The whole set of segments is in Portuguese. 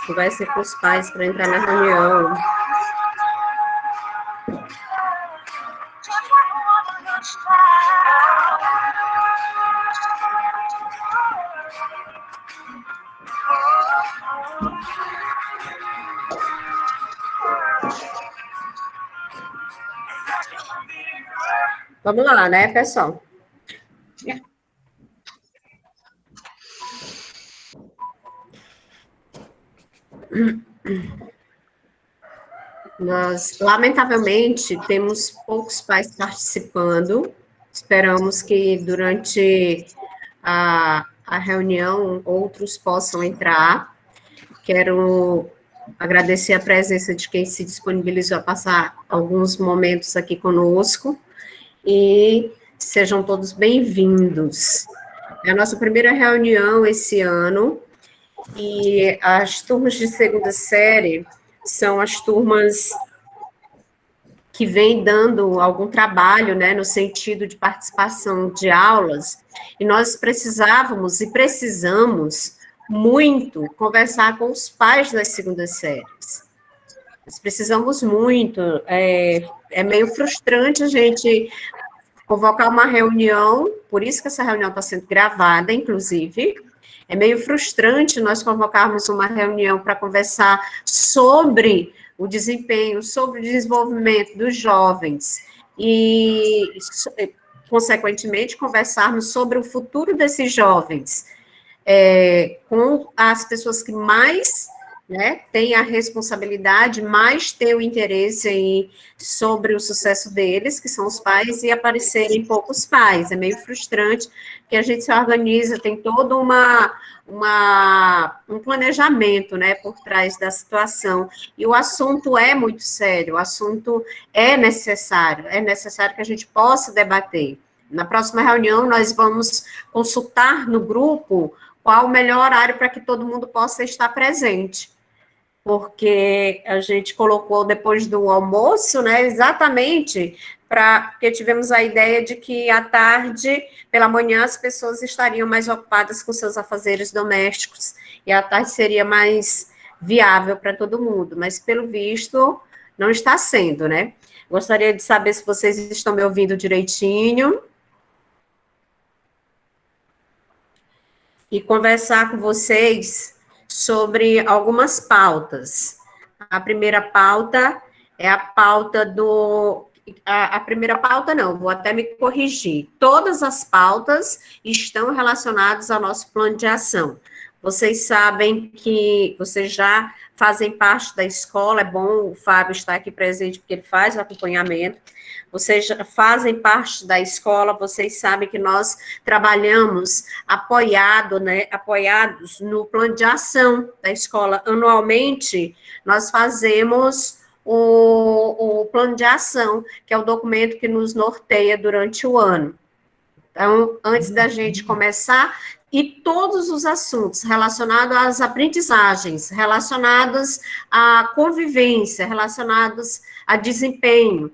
Conversem com os pais para entrar na reunião. Vamos lá, né, pessoal? Nós, lamentavelmente, temos poucos pais participando. Esperamos que durante a reunião outros possam entrar. Quero agradecer a presença de quem se disponibilizou a passar alguns momentos aqui conosco e sejam todos bem-vindos. É a nossa primeira reunião esse ano e as turmas de segunda série são as turmas que vêm dando algum trabalho, né, no sentido de participação de aulas, e nós precisávamos e precisamos muito conversar com os pais das segundas séries. Nós precisamos muito, é meio frustrante a gente convocar uma reunião, por isso que essa reunião está sendo gravada, inclusive. É meio frustrante nós convocarmos uma reunião para conversar sobre o desempenho, sobre o desenvolvimento dos jovens e, consequentemente, conversarmos sobre o futuro desses jovens com as pessoas que mais, né, têm a responsabilidade, mais têm o interesse sobre o sucesso deles, que são os pais, e aparecerem poucos pais. É meio frustrante que a gente se organiza, tem todo um planejamento, né, por trás da situação. E o assunto é muito sério, o assunto é necessário que a gente possa debater. Na próxima reunião, nós vamos consultar no grupo qual o melhor horário para que todo mundo possa estar presente, porque a gente colocou depois do almoço, né, exatamente porque tivemos a ideia de que à tarde, pela manhã, as pessoas estariam mais ocupadas com seus afazeres domésticos, e à tarde seria mais viável para todo mundo, mas pelo visto não está sendo, né? Gostaria de saber se vocês estão me ouvindo direitinho. E conversar com vocês sobre algumas pautas. A primeira pauta é a pauta a primeira pauta não, vou até me corrigir. Todas as pautas estão relacionadas ao nosso plano de ação. Vocês sabem que vocês já fazem parte da escola, é bom o Fábio estar aqui presente, porque ele faz o acompanhamento. Vocês já fazem parte da escola, vocês sabem que nós trabalhamos apoiados no plano de ação da escola. Anualmente, nós fazemos o plano de ação, que é o documento que nos norteia durante o ano. Então, antes da gente começar, e todos os assuntos relacionados às aprendizagens, relacionados à convivência, relacionados a desempenho,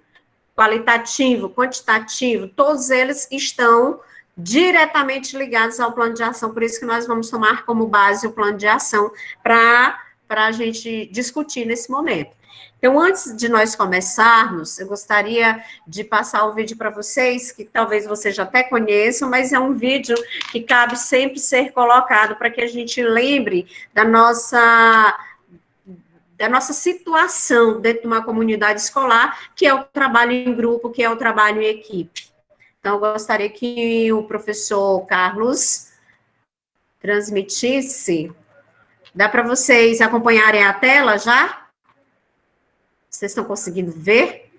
qualitativo, quantitativo, todos eles estão diretamente ligados ao plano de ação, por isso que nós vamos tomar como base o plano de ação para a gente discutir nesse momento. Então, antes de nós começarmos, eu gostaria de passar o vídeo para vocês, que talvez vocês já até conheçam, mas é um vídeo que cabe sempre ser colocado para que a gente lembre da nossa situação dentro de uma comunidade escolar, que é o trabalho em grupo, que é o trabalho em equipe. Então, eu gostaria que o professor Carlos transmitisse. Dá para vocês acompanharem a tela já? Vocês estão conseguindo ver?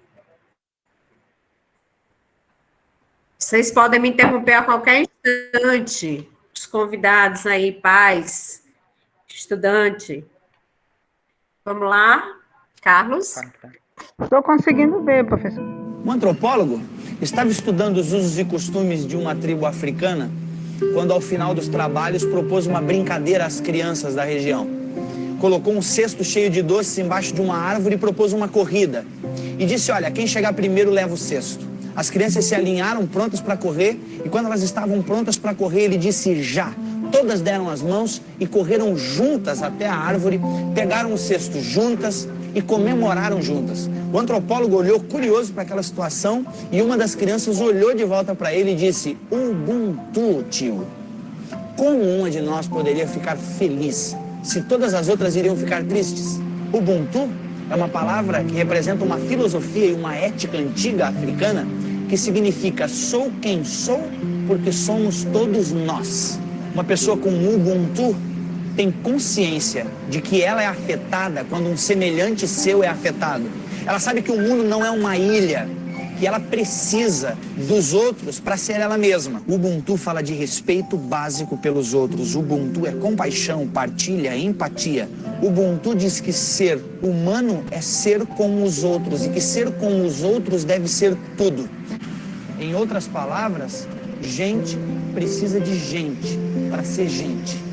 Vocês podem me interromper a qualquer instante. Os convidados aí, pais, estudante. Vamos lá, Carlos. Estou conseguindo ver, professor. Um antropólogo estava estudando os usos e costumes de uma tribo africana quando, ao final dos trabalhos, propôs uma brincadeira às crianças da região. Colocou um cesto cheio de doces embaixo de uma árvore e propôs uma corrida. E disse, olha, quem chegar primeiro leva o cesto. As crianças se alinharam prontas para correr e quando elas estavam prontas para correr, ele disse já. todas deram as mãos e correram juntas até a árvore, pegaram o cesto juntas e comemoraram juntas. O antropólogo olhou curioso para aquela situação e uma das crianças olhou de volta para ele e disse: Ubuntu, tio. Como uma de nós poderia ficar feliz se todas as outras iriam ficar tristes? Ubuntu é uma palavra que representa uma filosofia e uma ética antiga africana que significa sou quem sou porque somos todos nós. Uma pessoa com Ubuntu tem consciência de que ela é afetada quando um semelhante seu é afetado. Ela sabe que o mundo não é uma ilha, que ela precisa dos outros para ser ela mesma. Ubuntu fala de respeito básico pelos outros. Ubuntu é compaixão, partilha, empatia. Ubuntu diz que ser humano é ser como os outros e que ser como os outros deve ser tudo. Em outras palavras, gente precisa de gente para ser gente.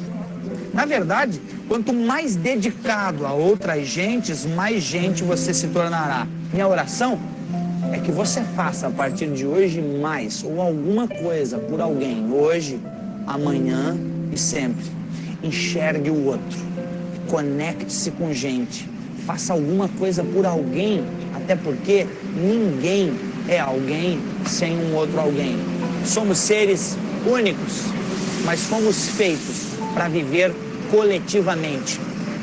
Na verdade, quanto mais dedicado a outras gentes, mais gente você se tornará. Minha oração é que você faça a partir de hoje mais ou alguma coisa por alguém, hoje, amanhã e sempre. Enxergue o outro, conecte-se com gente, faça alguma coisa por alguém, até porque ninguém é alguém sem um outro alguém. Somos seres únicos, mas fomos feitos para viver coletivamente.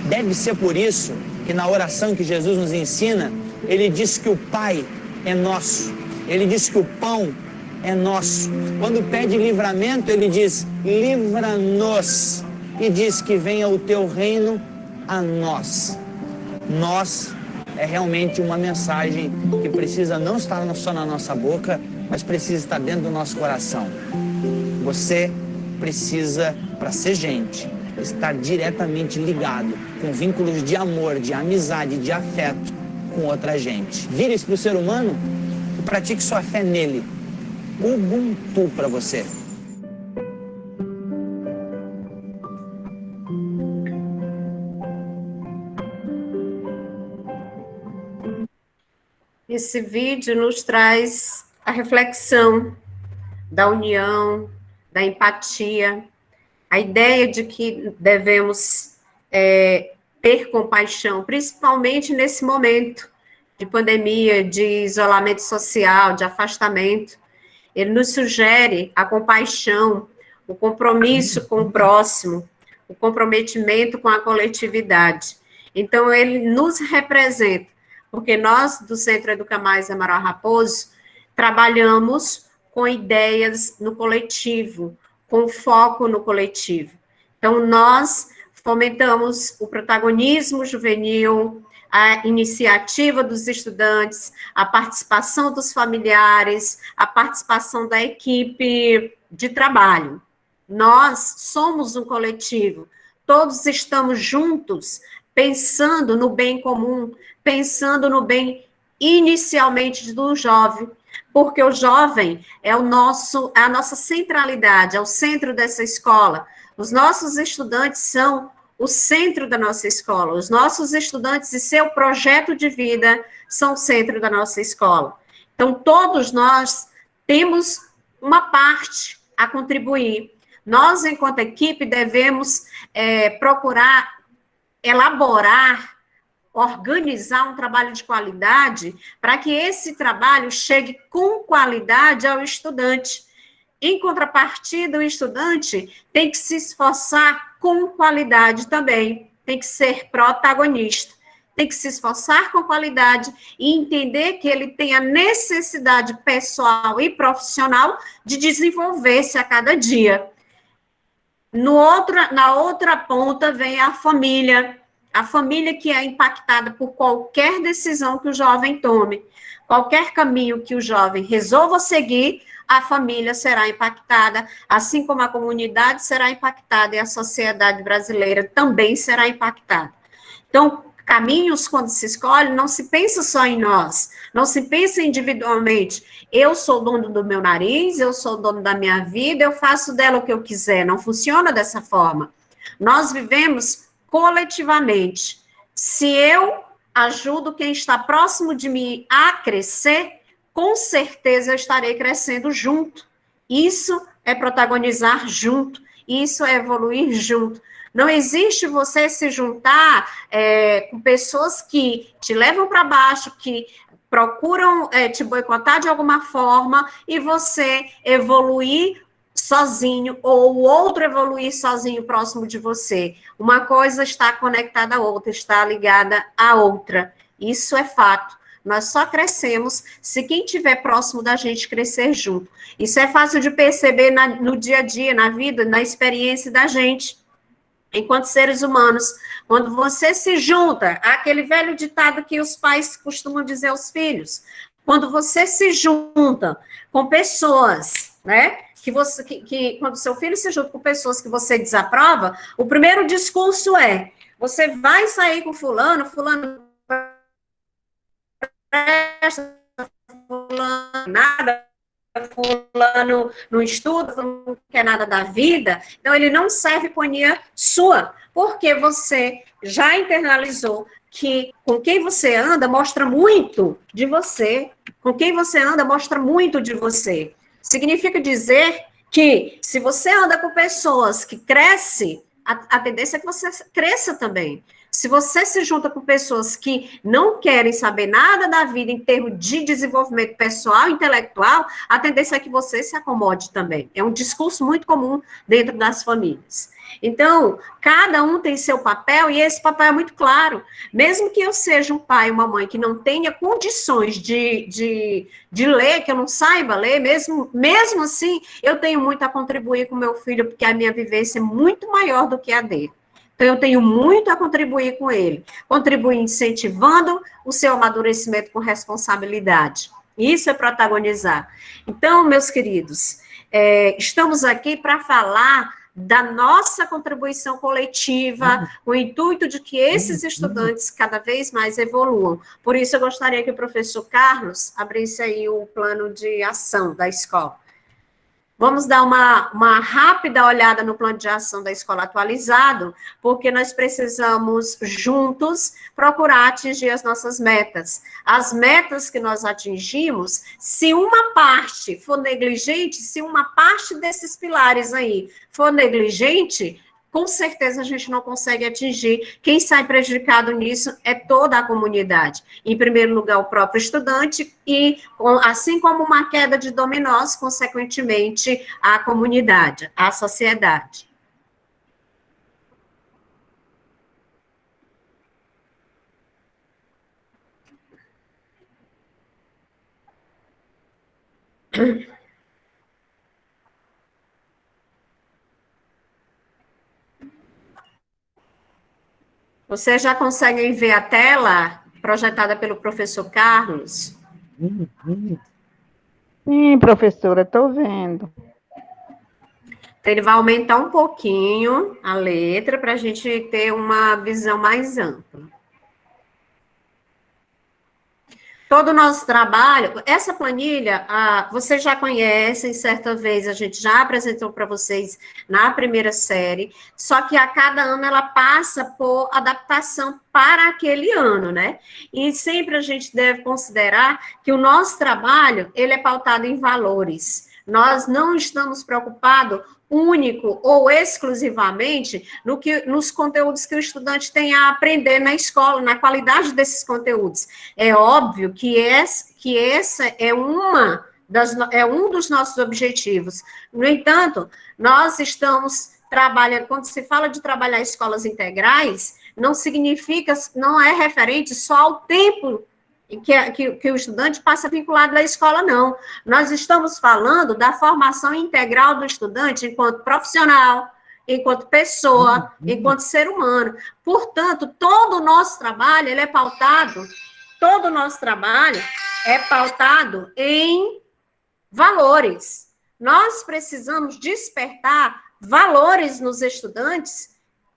Deve ser por isso que na oração que Jesus nos ensina, ele diz que o Pai é nosso. Ele diz que o pão é nosso. Quando pede livramento, ele diz, livra-nos. E diz que venha o teu reino a nós. Nós é realmente uma mensagem que precisa não estar só na nossa boca, mas precisa estar dentro do nosso coração. Você precisa, para ser gente, estar diretamente ligado com vínculos de amor, de amizade, de afeto com outra gente. Vire-se para o ser humano e pratique sua fé nele. Ubuntu para você. Esse vídeo nos traz a reflexão da união, da empatia, a ideia de que devemos ter compaixão, principalmente nesse momento de pandemia, de isolamento social, de afastamento. Ele nos sugere a compaixão, o compromisso com o próximo, o comprometimento com a coletividade. Então, ele nos representa, porque nós, do Centro Educa Mais Amaral Raposo, trabalhamos com ideias no coletivo, com foco no coletivo. Então, nós fomentamos o protagonismo juvenil, a iniciativa dos estudantes, a participação dos familiares, a participação da equipe de trabalho. Nós somos um coletivo, todos estamos juntos, pensando no bem comum, pensando no bem inicialmente do jovem, porque o jovem é a nossa centralidade, é o centro dessa escola. Os nossos estudantes são o centro da nossa escola. Os nossos estudantes e seu projeto de vida são o centro da nossa escola. Então, todos nós temos uma parte a contribuir. Nós, enquanto equipe, devemos procurar elaborar, organizar um trabalho de qualidade para que esse trabalho chegue com qualidade ao estudante. Em contrapartida, o estudante tem que se esforçar com qualidade também, tem que ser protagonista, tem que se esforçar com qualidade e entender que ele tem a necessidade pessoal e profissional de desenvolver-se a cada dia. Na outra ponta vem a família que é impactada por qualquer decisão que o jovem tome, qualquer caminho que o jovem resolva seguir, a família será impactada, assim como a comunidade será impactada e a sociedade brasileira também será impactada. Então, caminhos, quando se escolhe, não se pensa só em nós, não se pensa individualmente. Eu sou dono do meu nariz, eu sou dono da minha vida, eu faço dela o que eu quiser. Não funciona dessa forma. Nós vivemos coletivamente. Se eu ajudo quem está próximo de mim a crescer, com certeza eu estarei crescendo junto. Isso é protagonizar junto. Isso é evoluir junto. Não existe você se juntar com pessoas que te levam para baixo, que procuram te boicotar de alguma forma e você evoluir sozinho ou o outro evoluir sozinho próximo de você. Uma coisa está conectada à outra, está ligada à outra. Isso é fato. Nós só crescemos se quem estiver próximo da gente crescer junto. Isso é fácil de perceber no dia a dia, na vida, na experiência da gente. Enquanto seres humanos, quando você se junta, aquele velho ditado que os pais costumam dizer aos filhos, quando você se junta com pessoas, né, quando seu filho se junta com pessoas que você desaprova, o primeiro discurso é, você vai sair com fulano presta, fulano nada, fulano não estuda, fulano não quer nada da vida, então ele não serve companhia sua, porque você já internalizou que com quem você anda mostra muito de você, com quem você anda mostra muito de você. Significa dizer que se você anda com pessoas que crescem, a tendência é que você cresça também. Se você se junta com pessoas que não querem saber nada da vida em termos de desenvolvimento pessoal e intelectual, a tendência é que você se acomode também. É um discurso muito comum dentro das famílias. Então, cada um tem seu papel e esse papel é muito claro. Mesmo que eu seja um pai e uma mãe que não tenha condições de ler, que eu não saiba ler, mesmo assim, eu tenho muito a contribuir com meu filho, porque a minha vivência é muito maior do que a dele. Então, eu tenho muito a contribuir com ele. Contribuir incentivando o seu amadurecimento com responsabilidade. Isso é protagonizar. Então, meus queridos, estamos aqui para falar da nossa contribuição coletiva, com o intuito de que esses estudantes cada vez mais evoluam. Por isso, eu gostaria que o professor Carlos abrisse aí o plano de ação da escola. Vamos dar uma rápida olhada no plano de ação da escola atualizado, porque nós precisamos, juntos, procurar atingir as nossas metas. As metas que nós atingimos, se uma parte for negligente, se uma parte desses pilares aí for negligente, com certeza a gente não consegue atingir. Quem sai prejudicado nisso é toda a comunidade. Em primeiro lugar, o próprio estudante e, assim como uma queda de dominós, consequentemente, a comunidade, a sociedade. Vocês já conseguem ver a tela projetada pelo professor Carlos? Sim, professora, estou vendo. Ele vai aumentar um pouquinho a letra para a gente ter uma visão mais ampla. Todo o nosso trabalho, essa planilha, vocês já conhecem, certa vez a gente já apresentou para vocês na primeira série, só que a cada ano ela passa por adaptação para aquele ano, né? E sempre a gente deve considerar que o nosso trabalho, ele é pautado em valores. Nós não estamos preocupados único ou exclusivamente nos conteúdos que o estudante tem a aprender na escola, na qualidade desses conteúdos. É óbvio que essa é um dos nossos objetivos. No entanto, nós estamos trabalhando, quando se fala de trabalhar escolas integrais, não é referente só ao tempo que o estudante passa vinculado à escola, não. Nós estamos falando da formação integral do estudante enquanto profissional, enquanto pessoa, enquanto ser humano. Portanto, todo o nosso trabalho, é pautado em valores. Nós precisamos despertar valores nos estudantes,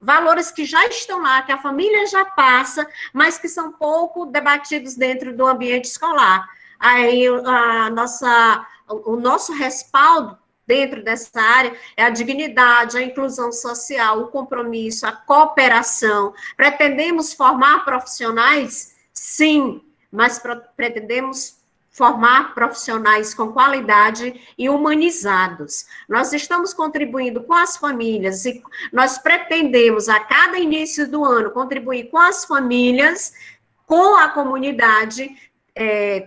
valores que já estão lá, que a família já passa, mas que são pouco debatidos dentro do ambiente escolar. Aí o nosso respaldo dentro dessa área é a dignidade, a inclusão social, o compromisso, a cooperação. Pretendemos formar profissionais? Sim, mas pretendemos formar profissionais com qualidade e humanizados. Nós estamos contribuindo com as famílias e nós pretendemos, a cada início do ano, contribuir com as famílias, com a comunidade,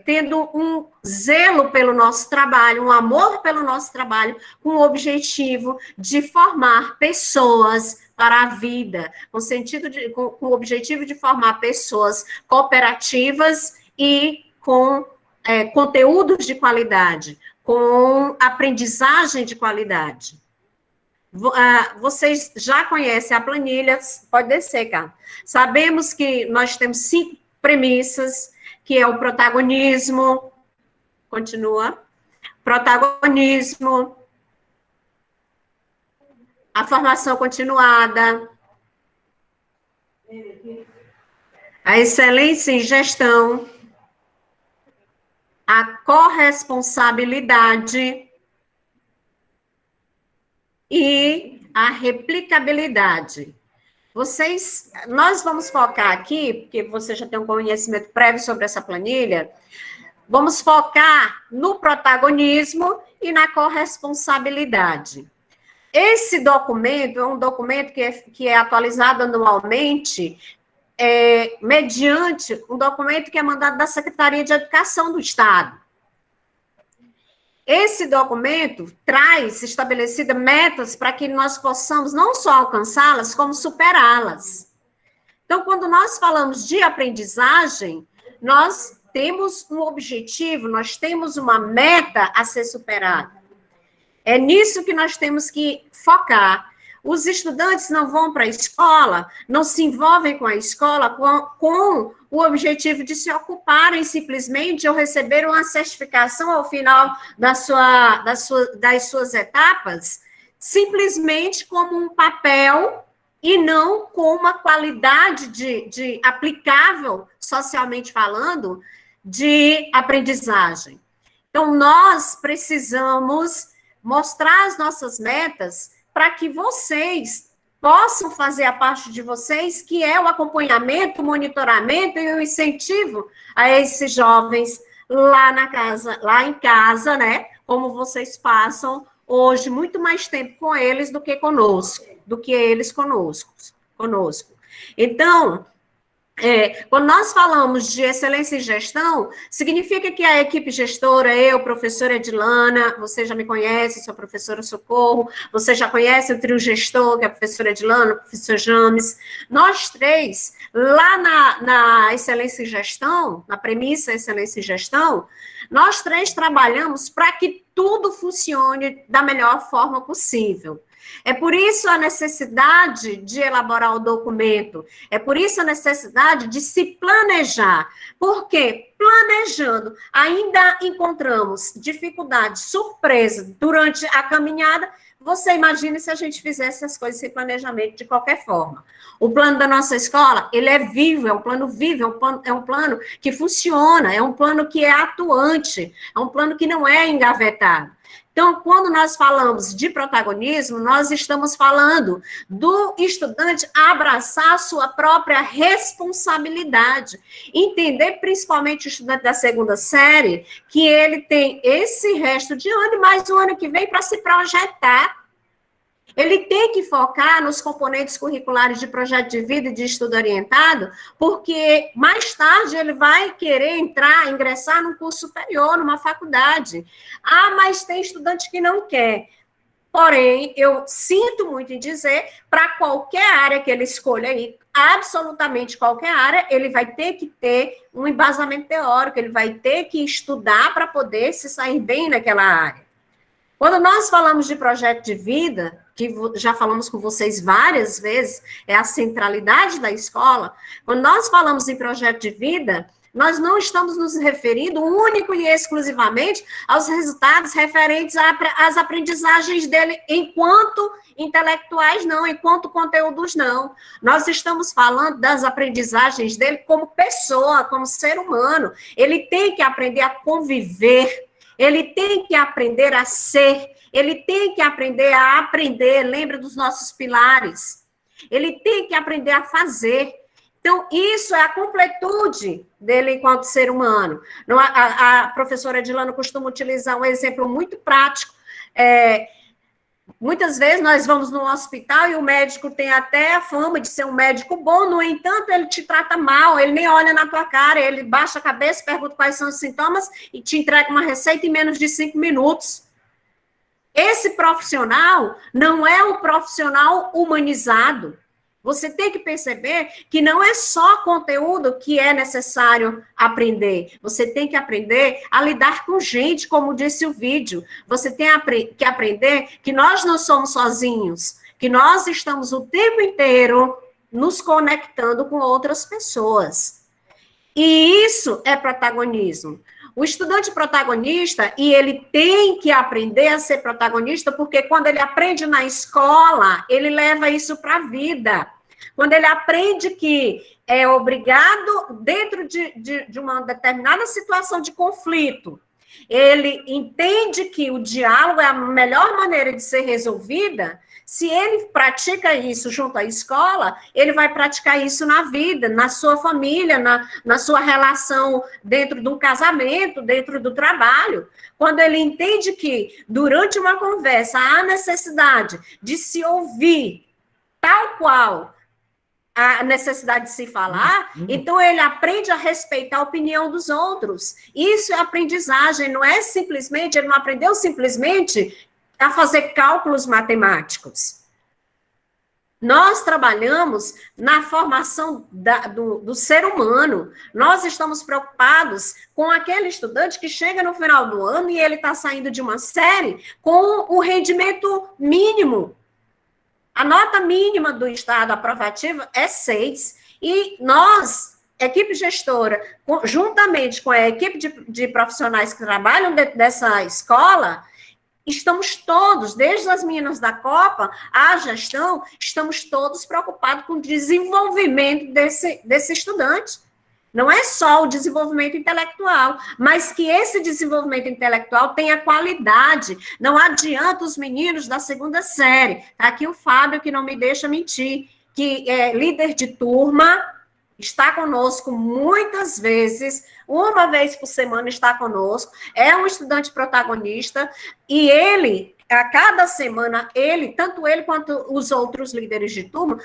tendo um zelo pelo nosso trabalho, um amor pelo nosso trabalho, com o objetivo de formar pessoas para a vida, com o objetivo de formar pessoas cooperativas e com conteúdos de qualidade, com aprendizagem de qualidade. Vocês já conhecem a planilha, pode descer, cara. Sabemos que nós temos 5 premissas, que é o protagonismo, continua, protagonismo, a formação continuada, a excelência em gestão, a corresponsabilidade e a replicabilidade. Nós vamos focar aqui, porque você já tem um conhecimento prévio sobre essa planilha, vamos focar no protagonismo e na corresponsabilidade. Esse documento é um documento que é atualizado anualmente, mediante um documento que é mandado da Secretaria de Educação do Estado. Esse documento traz estabelecidas metas para que nós possamos não só alcançá-las, como superá-las. Então, quando nós falamos de aprendizagem, nós temos um objetivo, nós temos uma meta a ser superada. É nisso que nós temos que focar. Os estudantes não vão para a escola, não se envolvem com a escola com o objetivo de se ocuparem simplesmente ou receber uma certificação ao final das suas etapas, simplesmente como um papel e não com uma qualidade de aplicável, socialmente falando, de aprendizagem. Então, nós precisamos mostrar as nossas metas para que vocês possam fazer a parte de vocês, que é o acompanhamento, o monitoramento e o incentivo a esses jovens lá em casa, né? Como vocês passam hoje muito mais tempo com eles do que conosco, do que eles conosco. Então, quando nós falamos de excelência em gestão, significa que a equipe gestora, eu, professora Edilana, você já me conhece, sou a professora Socorro, você já conhece o trio gestor, que é a professora Edilana, o professor James, nós 3, lá na excelência em gestão, na premissa excelência em gestão, nós 3 trabalhamos para que tudo funcione da melhor forma possível. É por isso a necessidade de elaborar o documento, é por isso a necessidade de se planejar, porque planejando ainda encontramos dificuldade, surpresa durante a caminhada. Você imagine se a gente fizesse as coisas sem planejamento de qualquer forma. O plano da nossa escola, ele é vivo, é um plano vivo, é um plano que funciona, é um plano que é atuante, é um plano que não é engavetado. Então, quando nós falamos de protagonismo, nós estamos falando do estudante abraçar a sua própria responsabilidade. Entender, principalmente o estudante da 2ª série, que ele tem esse resto de ano e mais um ano que vem para se projetar. Ele tem que focar nos componentes curriculares de projeto de vida e de estudo orientado, porque mais tarde ele vai querer ingressar num curso superior, numa faculdade. Mas tem estudante que não quer. Porém, eu sinto muito em dizer, para qualquer área que ele escolha aí, absolutamente qualquer área, ele vai ter que ter um embasamento teórico, ele vai ter que estudar para poder se sair bem naquela área. Quando nós falamos de projeto de vida, que já falamos com vocês várias vezes, é a centralidade da escola. Quando nós falamos em projeto de vida, nós não estamos nos referindo único e exclusivamente aos resultados referentes às aprendizagens dele enquanto intelectuais, não, enquanto conteúdos, não. Nós estamos falando das aprendizagens dele como pessoa, como ser humano. Ele tem que aprender a conviver, ele tem que aprender a ser, ele tem que aprender a aprender, lembra dos nossos pilares. Ele tem que aprender a fazer. Então, isso é a completude dele enquanto ser humano. A professora Edilana costuma utilizar um exemplo muito prático. Muitas vezes nós vamos no hospital e o médico tem até a fama de ser um médico bom, no entanto, ele te trata mal, ele nem olha na tua cara, ele baixa a cabeça, pergunta quais são os sintomas e te entrega uma receita em menos de 5 minutos. Esse profissional não é um profissional humanizado. Você tem que perceber que não é só conteúdo que é necessário aprender. Você tem que aprender a lidar com gente, como disse o vídeo. Você tem que aprender que nós não somos sozinhos, que nós estamos o tempo inteiro nos conectando com outras pessoas. E isso é protagonismo. O estudante protagonista, e ele tem que aprender a ser protagonista, porque quando ele aprende na escola, ele leva isso para a vida. Quando ele aprende que é obrigado, dentro de uma determinada situação de conflito, ele entende que o diálogo é a melhor maneira de ser resolvida. Se ele pratica isso junto à escola, ele vai praticar isso na vida, na sua família, na sua relação dentro de um casamento, dentro do trabalho. Quando ele entende que, durante uma conversa, há necessidade de se ouvir tal qual a necessidade de se falar, então ele aprende a respeitar a opinião dos outros. Isso é aprendizagem, não é simplesmente, ele não aprendeu simplesmente a fazer cálculos matemáticos. Nós trabalhamos na formação do ser humano. Nós estamos preocupados com aquele estudante que chega no final do ano e ele está saindo de uma série com o rendimento mínimo. A nota mínima do estado aprovativo é 6. E nós, equipe gestora, juntamente com a equipe de profissionais que trabalham dentro dessa escola, estamos todos, desde as meninas da Copa, à gestão, estamos todos preocupados com o desenvolvimento desse estudante. Não é só o desenvolvimento intelectual, mas que esse desenvolvimento intelectual tenha qualidade. Não adianta os meninos da 2ª série. Tá aqui o Fábio, que não me deixa mentir, que é líder de turma, está conosco muitas vezes, uma vez por semana está conosco, é um estudante protagonista, e ele, a cada semana, tanto ele quanto os outros líderes de turma,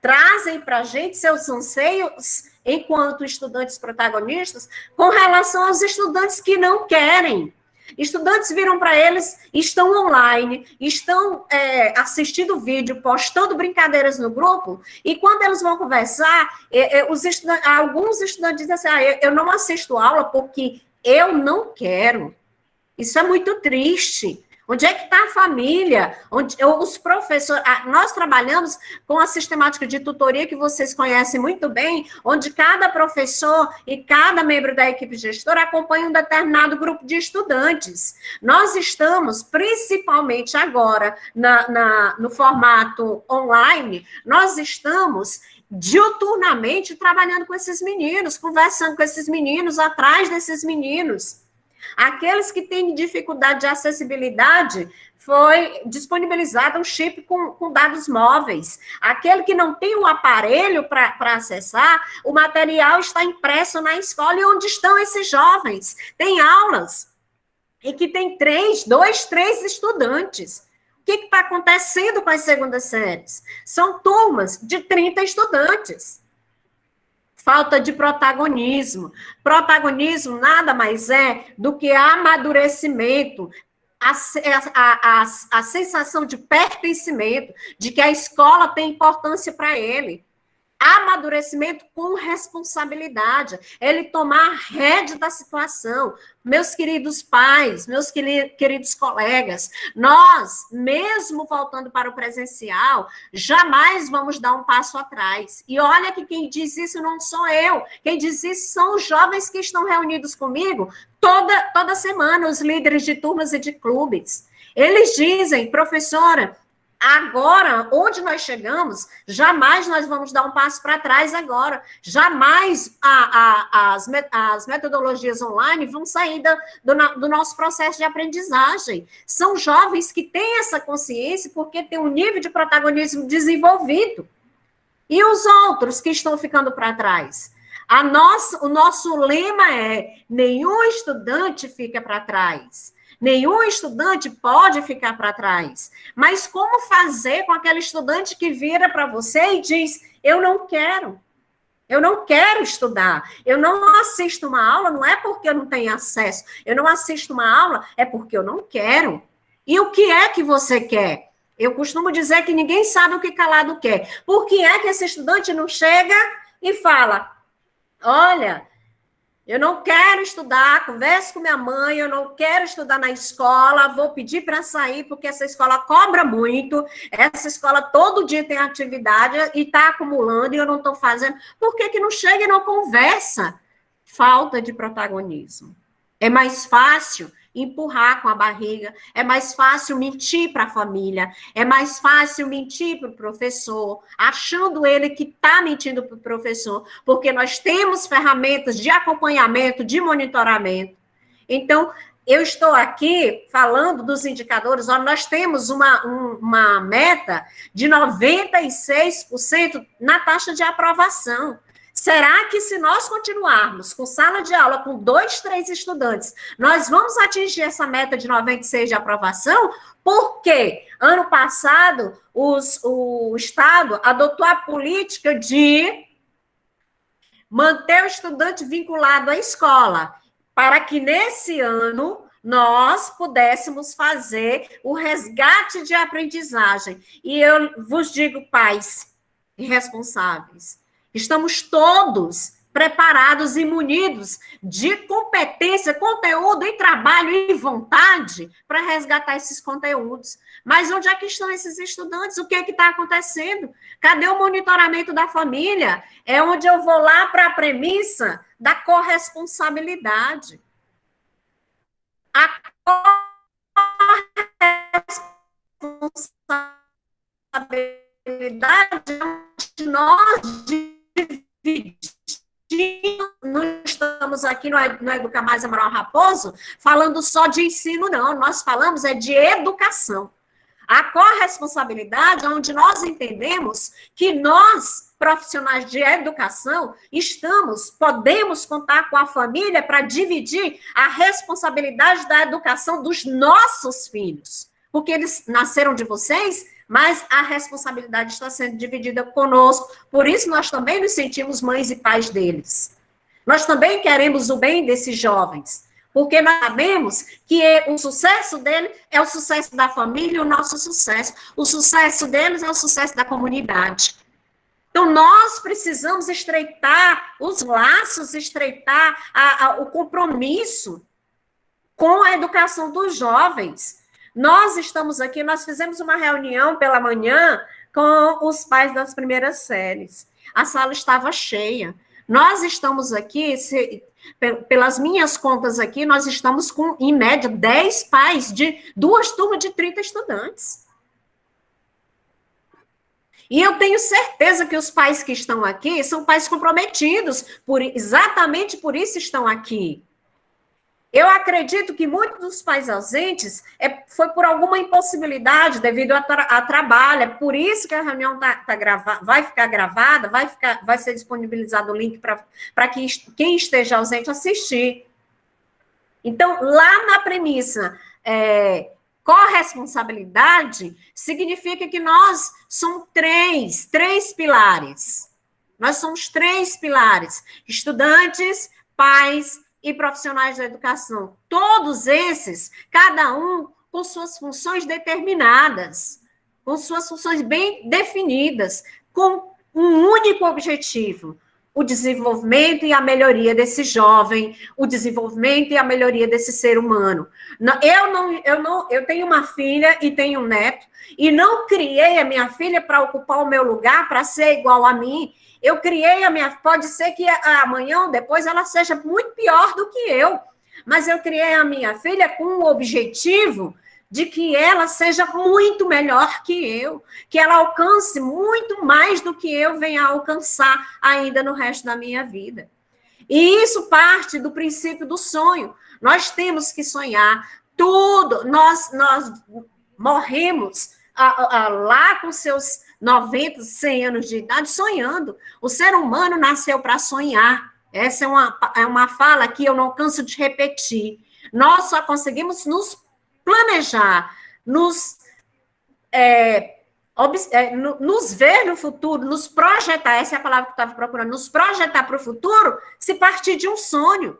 trazem para a gente seus anseios enquanto estudantes protagonistas com relação aos estudantes que não querem. Estudantes viram para eles, estão online, estão assistindo vídeo, postando brincadeiras no grupo, e quando eles vão conversar, alguns estudantes dizem assim, eu não assisto aula porque eu não quero. Isso é muito triste. Onde é que está a família? Os professores... Nós trabalhamos com a sistemática de tutoria que vocês conhecem muito bem, onde cada professor e cada membro da equipe gestora acompanha um determinado grupo de estudantes. Nós estamos, principalmente agora, no formato online, nós estamos diuturnamente trabalhando com esses meninos, conversando com esses meninos, atrás desses meninos. Aqueles que têm dificuldade de acessibilidade, foi disponibilizado um chip com dados móveis. Aquele que não tem um aparelho para acessar, o material está impresso na escola. E onde estão esses jovens? Tem aulas e que tem 2, 3 estudantes. O que está acontecendo com as 2ª séries? São turmas de 30 estudantes. Falta de protagonismo. Protagonismo nada mais é do que amadurecimento, a sensação de pertencimento, de que a escola tem importância para ele. Amadurecimento com responsabilidade, ele tomar a rédea da situação. Meus queridos pais, meus queridos colegas, nós, mesmo voltando para o presencial, jamais vamos dar um passo atrás. E olha que quem diz isso não sou eu, quem diz isso são os jovens que estão reunidos comigo toda semana, os líderes de turmas e de clubes. Eles dizem, professora, agora, onde nós chegamos, jamais nós vamos dar um passo para trás agora. Jamais as metodologias online vão sair do nosso processo de aprendizagem. São jovens que têm essa consciência porque têm um nível de protagonismo desenvolvido. E os outros que estão ficando para trás? O nosso lema é: nenhum estudante fica para trás. Nenhum estudante pode ficar para trás. Mas como fazer com aquele estudante que vira para você e diz: eu não quero estudar, eu não assisto uma aula, não é porque eu não tenho acesso, eu não assisto uma aula, é porque eu não quero. E o que é que você quer? Eu costumo dizer que ninguém sabe o que calado quer. Por que é que esse estudante não chega e fala: olha, eu não quero estudar, converse com minha mãe, eu não quero estudar na escola, vou pedir para sair, porque essa escola cobra muito, essa escola todo dia tem atividade e está acumulando e eu não estou fazendo. Por que que não chega e não conversa? Falta de protagonismo. É mais fácil empurrar com a barriga, é mais fácil mentir para a família, é mais fácil mentir para o professor, achando ele que está mentindo para o professor, porque nós temos ferramentas de acompanhamento, de monitoramento. Então, eu estou aqui falando dos indicadores, nós temos uma meta de 96% na taxa de aprovação. Será que se nós continuarmos com sala de aula com 2, 3 estudantes, nós vamos atingir essa meta de 96 de aprovação? Porque ano passado o Estado adotou a política de manter o estudante vinculado à escola, para que nesse ano nós pudéssemos fazer o resgate de aprendizagem. E eu vos digo, pais e responsáveis, estamos todos preparados e munidos de competência, conteúdo e trabalho e vontade para resgatar esses conteúdos. Mas onde é que estão esses estudantes? O que é que está acontecendo? Cadê o monitoramento da família? É onde eu vou lá para a premissa da corresponsabilidade. A corresponsabilidade é onde nós não estamos aqui no Educar Mais Amaral Raposo falando só de ensino, não. Nós falamos de educação. A corresponsabilidade é onde nós entendemos que nós, profissionais de educação, podemos contar com a família para dividir a responsabilidade da educação dos nossos filhos. Porque eles nasceram de vocês, mas a responsabilidade está sendo dividida conosco, por isso nós também nos sentimos mães e pais deles. Nós também queremos o bem desses jovens, porque nós sabemos que o sucesso dele é o sucesso da família e o nosso sucesso. O sucesso deles é o sucesso da comunidade. Então, nós precisamos estreitar os laços, estreitar o compromisso com a educação dos jovens. Nós estamos aqui, nós fizemos uma reunião pela manhã com os pais das primeiras séries. A sala estava cheia. Nós estamos aqui, pelas minhas contas aqui, nós estamos com, em média, 10 pais de 2 turmas de 30 estudantes. E eu tenho certeza que os pais que estão aqui são pais comprometidos, exatamente por isso estão aqui. Eu acredito que muitos dos pais ausentes foi por alguma impossibilidade devido a trabalho. É por isso que a reunião vai ficar gravada, vai ser disponibilizado o link para que quem esteja ausente assistir. Então, lá na premissa corresponsabilidade, significa que nós somos três pilares. Nós somos 3 pilares: estudantes, pais e profissionais da educação. Todos esses, cada um com suas funções determinadas, com suas funções bem definidas, com um único objetivo: o desenvolvimento e a melhoria desse jovem, o desenvolvimento e a melhoria desse ser humano. Eu tenho uma filha e tenho um neto, e não criei a minha filha para ocupar o meu lugar, para ser igual a mim. Eu criei pode ser que amanhã ou depois ela seja muito pior do que eu, mas eu criei a minha filha com o objetivo de que ela seja muito melhor que eu, que ela alcance muito mais do que eu venha a alcançar ainda no resto da minha vida. E isso parte do princípio do sonho. Nós temos que sonhar tudo. Nós morremos lá com seus 90, 100 anos de idade sonhando. O ser humano nasceu para sonhar. Essa é uma fala que eu não canso de repetir. Nós só conseguimos nos planejar, nos ver no futuro, nos projetar, essa é a palavra que eu estava procurando, nos projetar para o futuro, se partir de um sonho.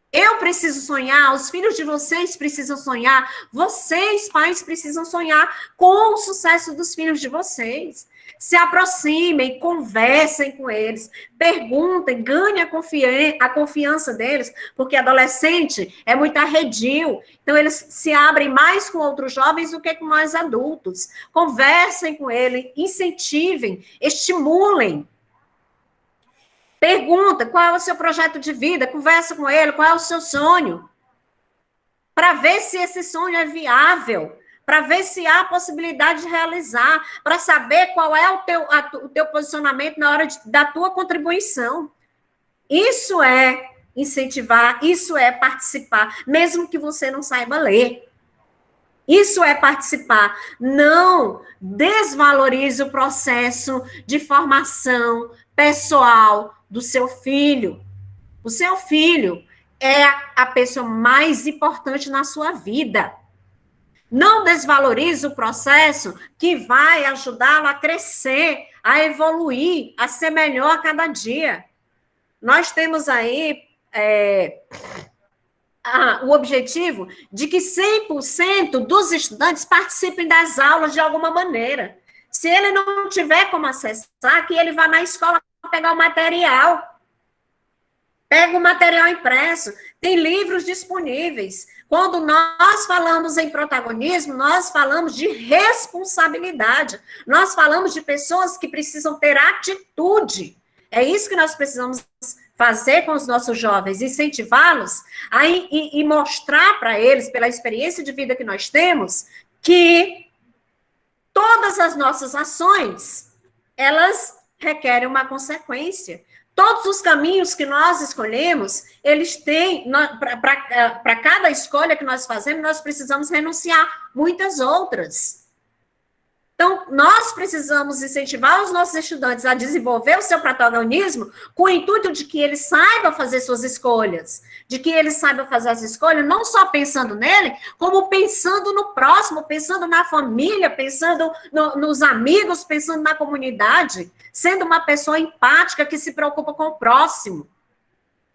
Eu preciso sonhar, os filhos de vocês precisam sonhar, vocês, pais, precisam sonhar com o sucesso dos filhos de vocês. Se aproximem, conversem com eles, perguntem, ganhem a confiança deles, porque adolescente é muito arredio, então eles se abrem mais com outros jovens do que com nós adultos. Conversem com ele, incentivem, estimulem. Pergunta qual é o seu projeto de vida, conversa com ele, qual é o seu sonho, para ver se esse sonho é viável, para ver se há possibilidade de realizar, para saber qual é o teu posicionamento na hora da tua contribuição. Isso é incentivar, isso é participar, mesmo que você não saiba ler. Isso é participar. Não desvalorize o processo de formação pessoal do seu filho. O seu filho é a pessoa mais importante na sua vida. Não desvalorize o processo que vai ajudá-lo a crescer, a evoluir, a ser melhor a cada dia. Nós temos aí o objetivo de que 100% dos estudantes participem das aulas de alguma maneira. Se ele não tiver como acessar, que ele vá na escola pegar o material. Pega o material impresso. Tem livros disponíveis. Quando nós falamos em protagonismo, nós falamos de responsabilidade. Nós falamos de pessoas que precisam ter atitude. É isso que nós precisamos fazer com os nossos jovens, incentivá-los e mostrar para eles, pela experiência de vida que nós temos, que todas as nossas ações, elas requerem uma consequência. Todos os caminhos que nós escolhemos, eles têm, para cada escolha que nós fazemos, nós precisamos renunciar muitas outras. Então, nós precisamos incentivar os nossos estudantes a desenvolver o seu protagonismo com o intuito de que eles saibam fazer suas escolhas, de que eles saibam fazer as escolhas, não só pensando nele, como pensando no próximo, pensando na família, pensando nos amigos, pensando na comunidade, sendo uma pessoa empática que se preocupa com o próximo.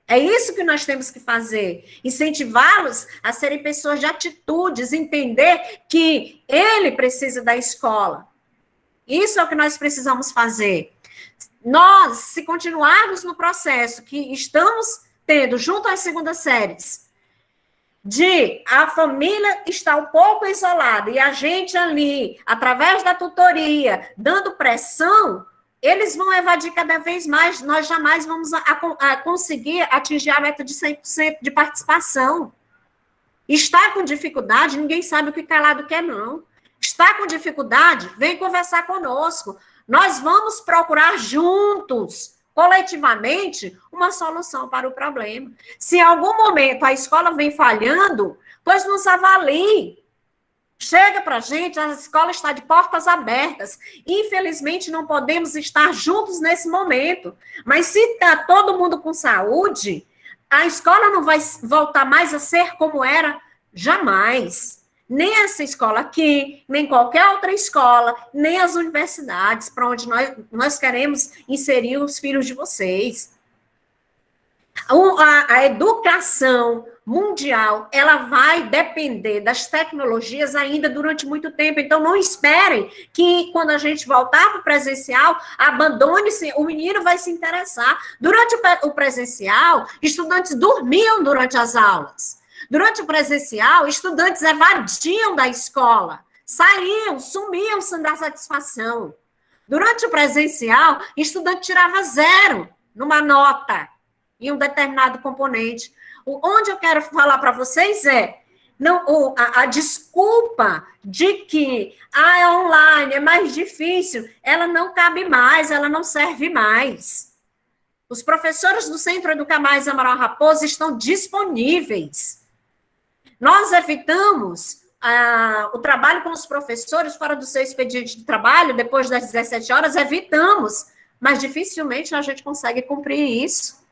É isso que nós temos que fazer, incentivá-los a serem pessoas de atitudes, entender que ele precisa da escola. Isso é o que nós precisamos fazer. Nós, se continuarmos no processo que estamos tendo junto às segundas séries, de a família estar um pouco isolada e a gente ali, através da tutoria, dando pressão, eles vão evadir cada vez mais, nós jamais vamos conseguir atingir a meta de 100% de participação. Está com dificuldade, ninguém sabe o que calado quer, não. Está com dificuldade, vem conversar conosco. Nós vamos procurar juntos, coletivamente, uma solução para o problema. Se em algum momento a escola vem falhando, pois nos avalie. Chega para a gente, a escola está de portas abertas. Infelizmente, não podemos estar juntos nesse momento. Mas se está todo mundo com saúde, a escola não vai voltar mais a ser como era jamais. Nem essa escola aqui, nem qualquer outra escola, nem as universidades para onde nós queremos inserir os filhos de vocês. A educação mundial, ela vai depender das tecnologias ainda durante muito tempo. Então, não esperem que, quando a gente voltar para o presencial, abandone-se, o menino vai se interessar. Durante o presencial, estudantes dormiam durante as aulas. Durante o presencial, estudantes evadiam da escola, saíam, sumiam sem dar satisfação. Durante o presencial, estudante tirava 0 numa nota em um determinado componente. Onde eu quero falar para vocês a desculpa de que é online, é mais difícil, ela não cabe mais, ela não serve mais. Os professores do Centro Educar Mais Amaral Raposo estão disponíveis. Nós evitamos o trabalho com os professores fora do seu expediente de trabalho, depois das 17 horas, evitamos, mas dificilmente a gente consegue cumprir isso.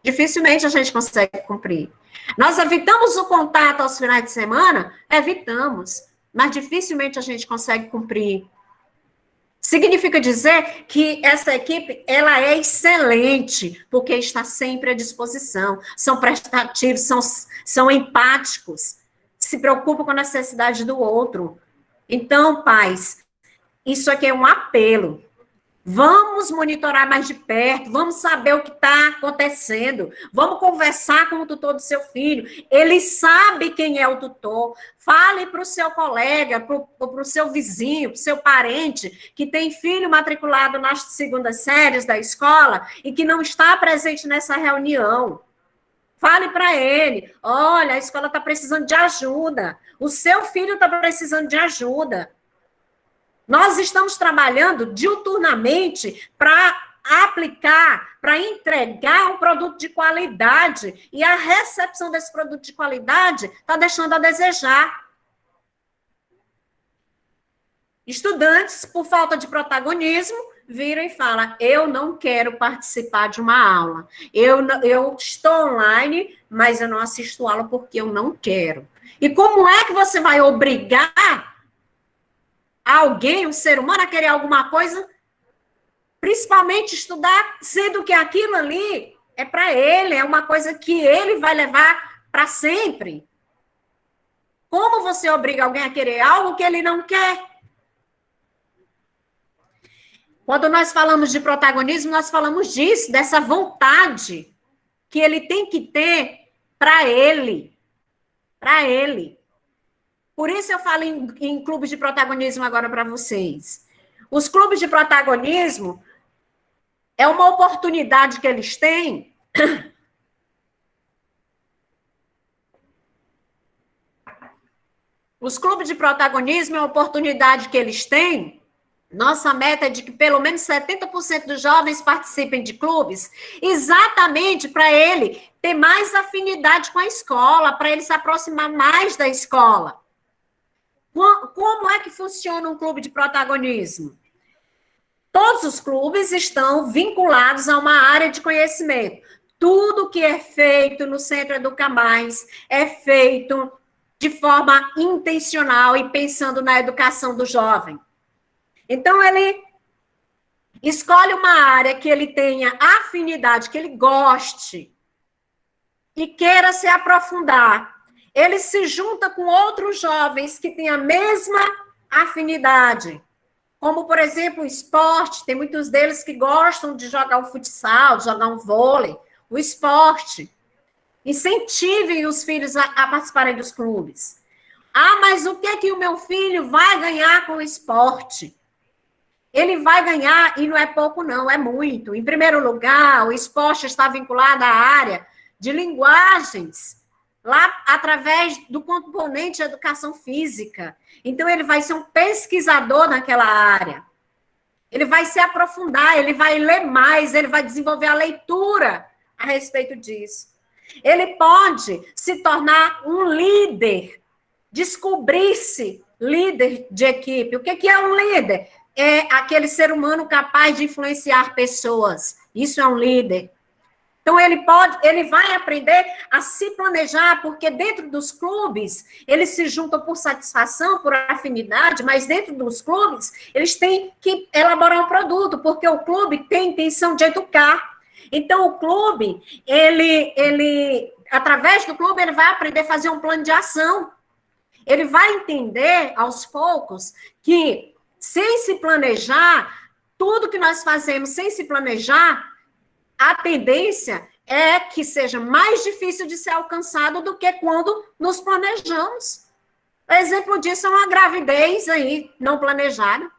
Dificilmente a gente consegue cumprir. Nós evitamos o contato aos finais de semana? Evitamos, mas dificilmente a gente consegue cumprir. Significa dizer que essa equipe, ela é excelente, porque está sempre à disposição, são prestativos, são empáticos, se preocupam com a necessidade do outro. Então, pais, isso aqui é um apelo. Vamos monitorar mais de perto, vamos saber o que está acontecendo, vamos conversar com o tutor do seu filho, ele sabe quem é o tutor, fale para o seu colega, para o seu vizinho, para o seu parente, que tem filho matriculado nas segundas séries da escola e que não está presente nessa reunião. Fale para ele, olha, a escola está precisando de ajuda, o seu filho está precisando de ajuda. Nós estamos trabalhando diuturnamente para aplicar, para entregar um produto de qualidade, e a recepção desse produto de qualidade está deixando a desejar. Estudantes, por falta de protagonismo, viram e falam, eu não quero participar de uma aula, eu estou online, mas eu não assisto aula porque eu não quero. E como é que você vai obrigar alguém, um ser humano, a querer alguma coisa, principalmente estudar, sendo que aquilo ali é para ele, é uma coisa que ele vai levar para sempre? Como você obriga alguém a querer algo que ele não quer? Quando nós falamos de protagonismo, nós falamos disso, dessa vontade que ele tem que ter para ele. Para ele. Por isso eu falo em clubes de protagonismo agora para vocês. Os clubes de protagonismo é uma oportunidade que eles têm Os clubes de protagonismo é uma oportunidade que eles têm. Nossa meta é de que pelo menos 70% dos jovens participem de clubes, exatamente para ele ter mais afinidade com a escola, para ele se aproximar mais da escola. Como é que funciona um clube de protagonismo? Todos os clubes estão vinculados a uma área de conhecimento. Tudo que é feito no Centro Educa Mais é feito de forma intencional e pensando na educação do jovem. Então, ele escolhe uma área que ele tenha afinidade, que ele goste e queira se aprofundar. Ele se junta com outros jovens que têm a mesma afinidade. Como, por exemplo, o esporte. Tem muitos deles que gostam de jogar o futsal, de jogar um vôlei. O esporte. Incentivem os filhos a participarem dos clubes. Ah, mas o que é que o meu filho vai ganhar com o esporte? Ele vai ganhar, e não é pouco não, é muito. Em primeiro lugar, o esporte está vinculado à área de linguagens, lá através do componente de educação física. Então, ele vai ser um pesquisador naquela área. Ele vai se aprofundar, ele vai ler mais, ele vai desenvolver a leitura a respeito disso. Ele pode se tornar um líder, descobrir-se líder de equipe. O que é um líder? É aquele ser humano capaz de influenciar pessoas. Isso é um líder. Então, ele vai aprender a se planejar, porque dentro dos clubes, eles se juntam por satisfação, por afinidade, mas dentro dos clubes, eles têm que elaborar um produto, porque o clube tem intenção de educar. Então, o clube, através do clube, ele vai aprender a fazer um plano de ação. Ele vai entender, aos poucos, que sem se planejar, tudo que nós fazemos sem se planejar, a tendência é que seja mais difícil de ser alcançado do que quando nos planejamos. O exemplo disso é uma gravidez aí, não planejada.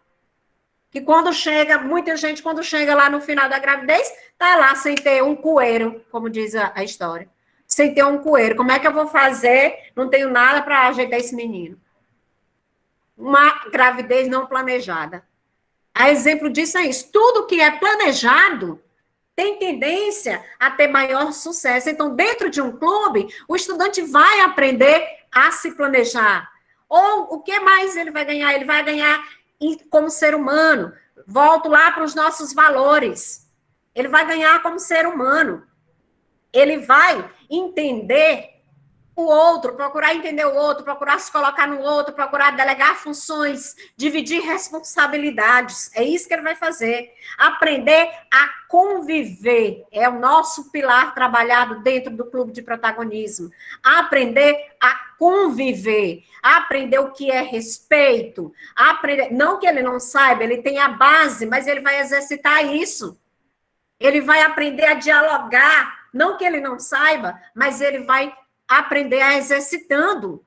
Que quando chega, muita gente, quando chega lá no final da gravidez, tá lá sem ter um coeiro, como diz a história. Sem ter um coeiro. Como é que eu vou fazer? Não tenho nada para ajeitar esse menino. Uma gravidez não planejada. A exemplo disso é isso. Tudo que é planejado tem tendência a ter maior sucesso. Então, dentro de um clube, o estudante vai aprender a se planejar, Ou o que mais ele vai ganhar? Ele vai ganhar como ser humano. Volto lá para os nossos valores. Ele vai ganhar como ser humano. Ele vai entender o outro, procurar entender o outro, procurar se colocar no outro, procurar delegar funções, dividir responsabilidades. É isso que ele vai fazer. Aprender a conviver. É o nosso pilar trabalhado dentro do clube de protagonismo. Aprender a conviver. Aprender o que é respeito. Aprender, não que ele não saiba, ele tem a base, mas ele vai exercitar isso. Ele vai aprender a dialogar. Não que ele não saiba, mas ele vai aprender a exercitando.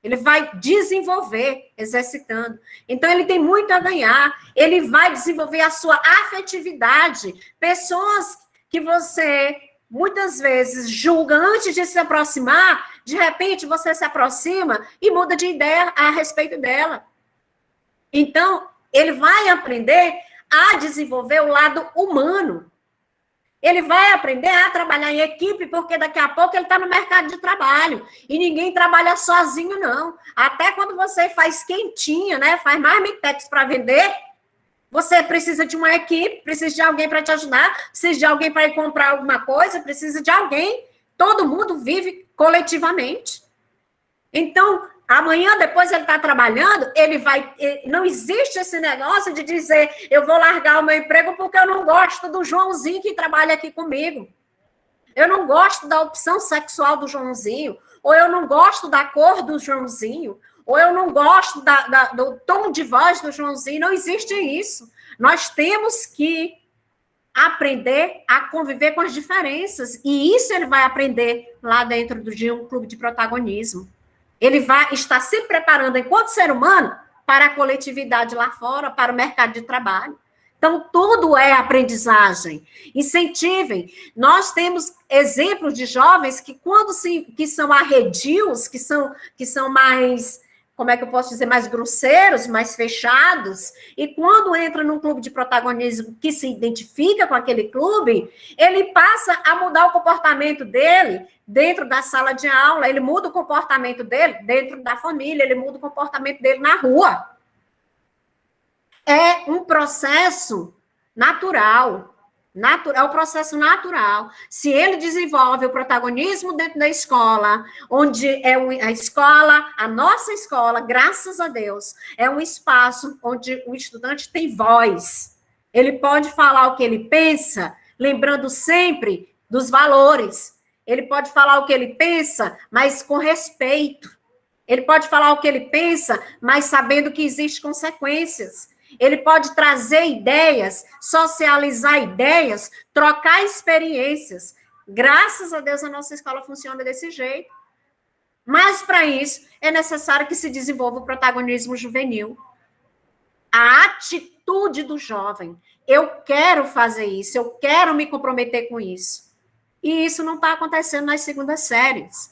Ele vai desenvolver exercitando. Então, ele tem muito a ganhar. Ele vai desenvolver a sua afetividade. Pessoas que você, muitas vezes, julga antes de se aproximar, de repente, você se aproxima e muda de ideia a respeito dela. Então, ele vai aprender a desenvolver o lado humano. Ele vai aprender a trabalhar em equipe, porque daqui a pouco ele está no mercado de trabalho. E ninguém trabalha sozinho, não. Até quando você faz quentinha, né? Faz marmitex para vender, você precisa de uma equipe, precisa de alguém para te ajudar, precisa de alguém para ir comprar alguma coisa, precisa de alguém. Todo mundo vive coletivamente. Então, amanhã, depois ele está trabalhando, ele vai... Não existe esse negócio de dizer, eu vou largar o meu emprego porque eu não gosto do Joãozinho que trabalha aqui comigo. Eu não gosto da opção sexual do Joãozinho, ou eu não gosto da cor do Joãozinho, ou eu não gosto do tom de voz do Joãozinho. Não existe isso. Nós temos que aprender a conviver com as diferenças. E isso ele vai aprender lá dentro de um clube de protagonismo. Ele vai estar se preparando enquanto ser humano para a coletividade lá fora, para o mercado de trabalho. Então, tudo é aprendizagem. Incentivem. Nós temos exemplos de jovens que, que são arredios, que são mais, como é que eu posso dizer, mais grosseiros, mais fechados, e quando entra num clube de protagonismo que se identifica com aquele clube, ele passa a mudar o comportamento dele dentro da sala de aula, ele muda o comportamento dele dentro da família, ele muda o comportamento dele na rua. É um processo natural. É um processo natural. Se ele desenvolve o protagonismo dentro da escola, onde é a escola, a nossa escola, graças a Deus, é um espaço onde o estudante tem voz. Ele pode falar o que ele pensa, lembrando sempre dos valores. Ele pode falar o que ele pensa, mas com respeito. Ele pode falar o que ele pensa, mas sabendo que existem consequências. Ele pode trazer ideias, socializar ideias, trocar experiências. Graças a Deus, a nossa escola funciona desse jeito. Mas, para isso, é necessário que se desenvolva o protagonismo juvenil. A atitude do jovem. Eu quero fazer isso, eu quero me comprometer com isso. E isso não está acontecendo nas segundas séries.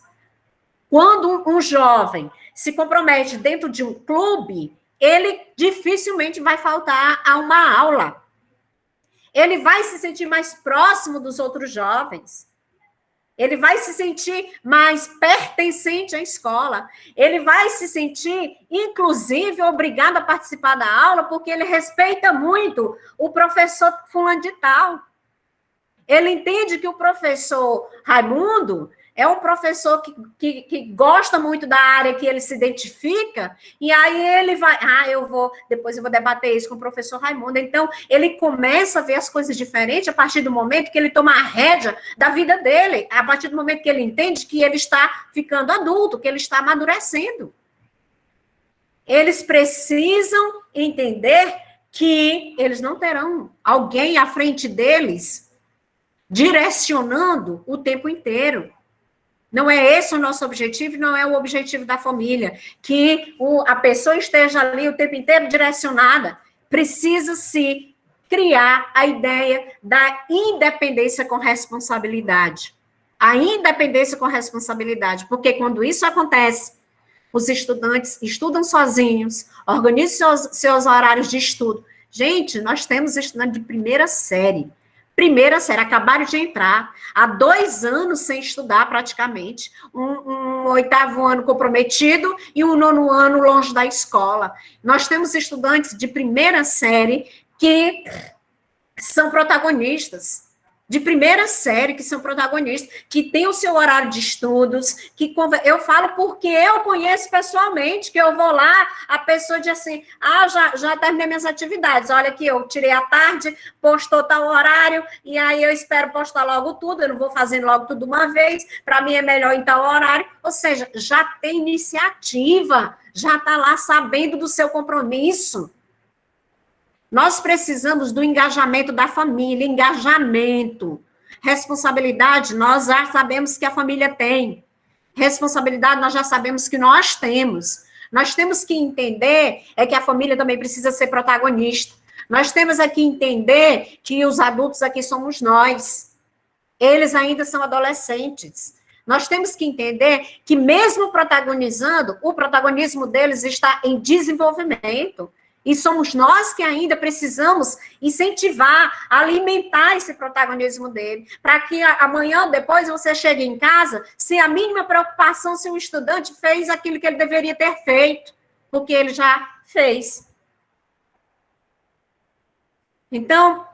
Quando um jovem se compromete dentro de um clube, ele dificilmente vai faltar a uma aula. Ele vai se sentir mais próximo dos outros jovens. Ele vai se sentir mais pertencente à escola. Ele vai se sentir, inclusive, obrigado a participar da aula, porque ele respeita muito o professor fulano de tal. Ele entende que o professor Raimundo é um professor que gosta muito da área que ele se identifica, e aí ele vai, depois eu vou debater isso com o professor Raimundo. Então, ele começa a ver as coisas diferentes a partir do momento que ele toma a rédea da vida dele, a partir do momento que ele entende que ele está ficando adulto, que ele está amadurecendo. Eles precisam entender que eles não terão alguém à frente deles direcionando o tempo inteiro. Não é esse o nosso objetivo, não é o objetivo da família, que a pessoa esteja ali o tempo inteiro direcionada. Precisa-se criar a ideia da independência com responsabilidade. A independência com responsabilidade, porque quando isso acontece, os estudantes estudam sozinhos, organizam seus horários de estudo. Gente, nós temos estudante de primeira série primeira série, acabaram de entrar, há 2 anos sem estudar praticamente, um 8º ano comprometido e um 9º ano longe da escola. Nós temos estudantes de primeira série que são protagonistas, de primeira série, que são protagonistas, que têm o seu horário de estudos, que eu falo porque eu conheço pessoalmente, que eu vou lá, a pessoa diz assim, já terminei minhas atividades, olha aqui, eu tirei à tarde, postou tal horário, e aí eu espero postar logo tudo, eu não vou fazendo logo tudo uma vez, para mim é melhor em tal horário, ou seja, já tem iniciativa, já está lá sabendo do seu compromisso. Nós precisamos do engajamento da família, engajamento. Responsabilidade, nós já sabemos que a família tem. Responsabilidade, nós já sabemos que nós temos. Nós temos que entender que a família também precisa ser protagonista. Nós temos aqui entender que os adultos aqui somos nós. Eles ainda são adolescentes. Nós temos que entender que mesmo protagonizando, o protagonismo deles está em desenvolvimento. E somos nós que ainda precisamos incentivar, alimentar esse protagonismo dele, para que amanhã ou depois você chegue em casa sem a mínima preocupação se o estudante fez aquilo que ele deveria ter feito, porque ele já fez. Então,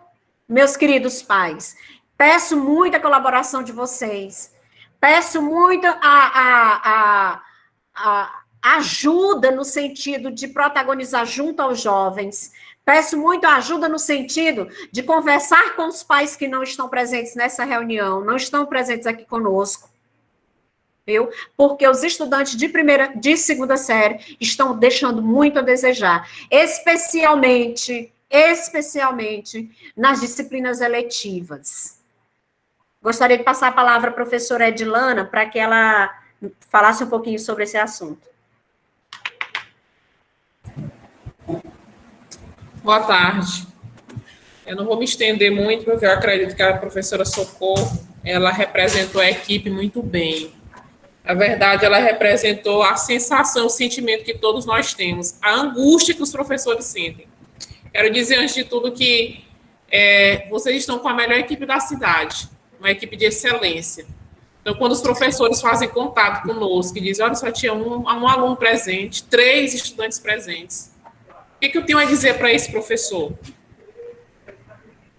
meus queridos pais, peço muita colaboração de vocês, peço muito a ajuda no sentido de protagonizar junto aos jovens. Peço muito ajuda no sentido de conversar com os pais que não estão presentes nessa reunião, não estão presentes aqui conosco, viu? Porque os estudantes de segunda série estão deixando muito a desejar, especialmente nas disciplinas eletivas. Gostaria de passar a palavra à professora Edilana para que ela falasse um pouquinho sobre esse assunto. Boa tarde. Eu não vou me estender muito, porque eu acredito que a professora Socorro, ela representou a equipe muito bem. Na verdade, ela representou a sensação, o sentimento que todos nós temos, a angústia que os professores sentem. Quero dizer, antes de tudo, que vocês estão com a melhor equipe da cidade, uma equipe de excelência. Então, quando os professores fazem contato conosco e dizem, olha, só tinha um aluno presente, 3 estudantes presentes, o que eu tenho a dizer para esse professor?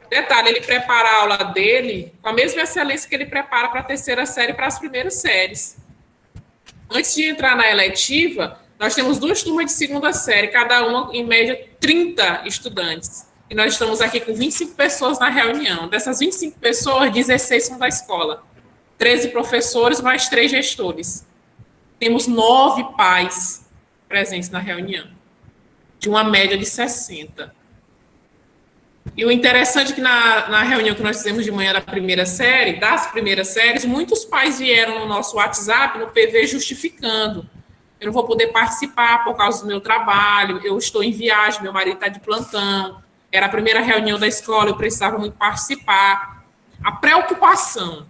Detalhe, ele prepara a aula dele com a mesma excelência que ele prepara para a 3ª série e para as primeiras séries. Antes de entrar na eletiva, nós temos 2 turmas de segunda série, cada uma, em média, 30 estudantes. E nós estamos aqui com 25 pessoas na reunião. Dessas 25 pessoas, 16 são da escola. 13 professores, mais 3 gestores. Temos 9 pais presentes na reunião, de uma média de 60. E o interessante é que na reunião que nós fizemos de manhã da primeira série, das primeiras séries, muitos pais vieram no nosso WhatsApp, no PV, justificando. Eu não vou poder participar por causa do meu trabalho, eu estou em viagem, meu marido está de plantão, era a primeira reunião da escola, eu precisava muito participar. A preocupação.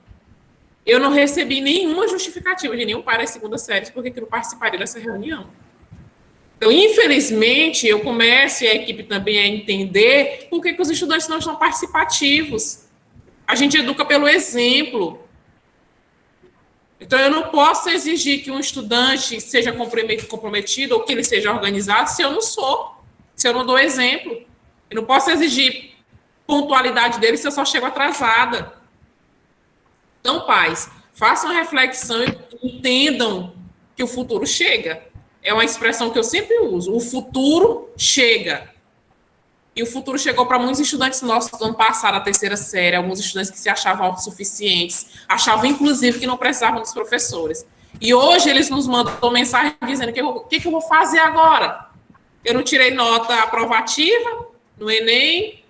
Eu não recebi nenhuma justificativa de nenhum pai da segunda série porque eu não participaria dessa reunião. Então, infelizmente, eu começo, e a equipe também, a entender por que os estudantes não estão participativos. A gente educa pelo exemplo. Então, eu não posso exigir que um estudante seja comprometido ou que ele seja organizado se eu não sou, se eu não dou exemplo. Eu não posso exigir pontualidade dele se eu só chego atrasada. Então, pais, façam reflexão e entendam que o futuro chega. É uma expressão que eu sempre uso. O futuro chega. E o futuro chegou para muitos estudantes nossos do ano passado, a 3ª série, alguns estudantes que se achavam autossuficientes, achavam, inclusive, que não precisavam dos professores. E hoje eles nos mandam mensagem dizendo o que eu vou fazer agora? Eu não tirei nota aprovativa no Enem,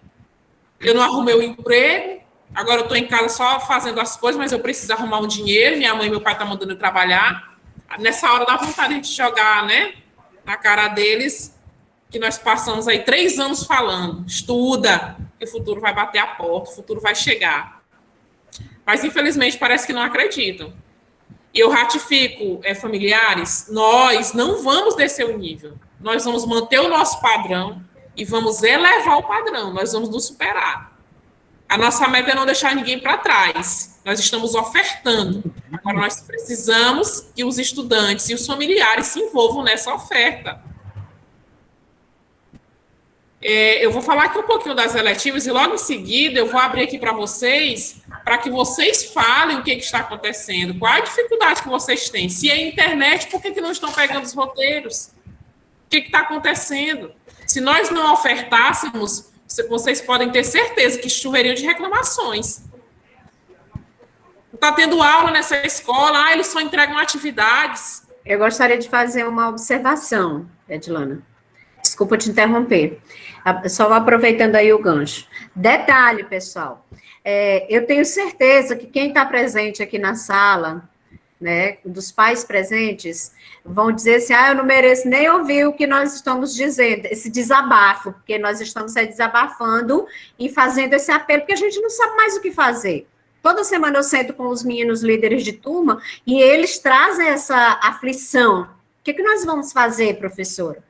eu não arrumei o emprego, agora eu estou em casa só fazendo as coisas, mas eu preciso arrumar um dinheiro, minha mãe e meu pai estão mandando eu trabalhar. Nessa hora dá vontade de jogar, né, na cara deles, que nós passamos aí 3 anos falando, estuda, que o futuro vai bater a porta, o futuro vai chegar. Mas, infelizmente, parece que não acreditam. E eu ratifico, familiares, nós não vamos descer o nível, nós vamos manter o nosso padrão e vamos elevar o padrão, nós vamos nos superar. A nossa meta é não deixar ninguém para trás. Nós estamos ofertando. Agora, nós precisamos que os estudantes e os familiares se envolvam nessa oferta. Eu vou falar aqui um pouquinho das eletivas e logo em seguida eu vou abrir aqui para que vocês falem o que está acontecendo, qual a dificuldade que vocês têm. Se é internet, por que não estão pegando os roteiros? O que está acontecendo? Se nós não ofertássemos, vocês podem ter certeza que choveriam de reclamações. Está tendo aula nessa escola, eles só entregam atividades. Eu gostaria de fazer uma observação, Edilana. Desculpa te interromper. Só aproveitando aí o gancho. Detalhe, pessoal. Eu tenho certeza que quem está presente aqui na sala, né, dos pais presentes, vão dizer assim, eu não mereço nem ouvir o que nós estamos dizendo, esse desabafo, porque nós estamos desabafando e fazendo esse apelo, porque a gente não sabe mais o que fazer. Toda semana eu sento com os meninos líderes de turma e eles trazem essa aflição. O que nós vamos fazer, professora?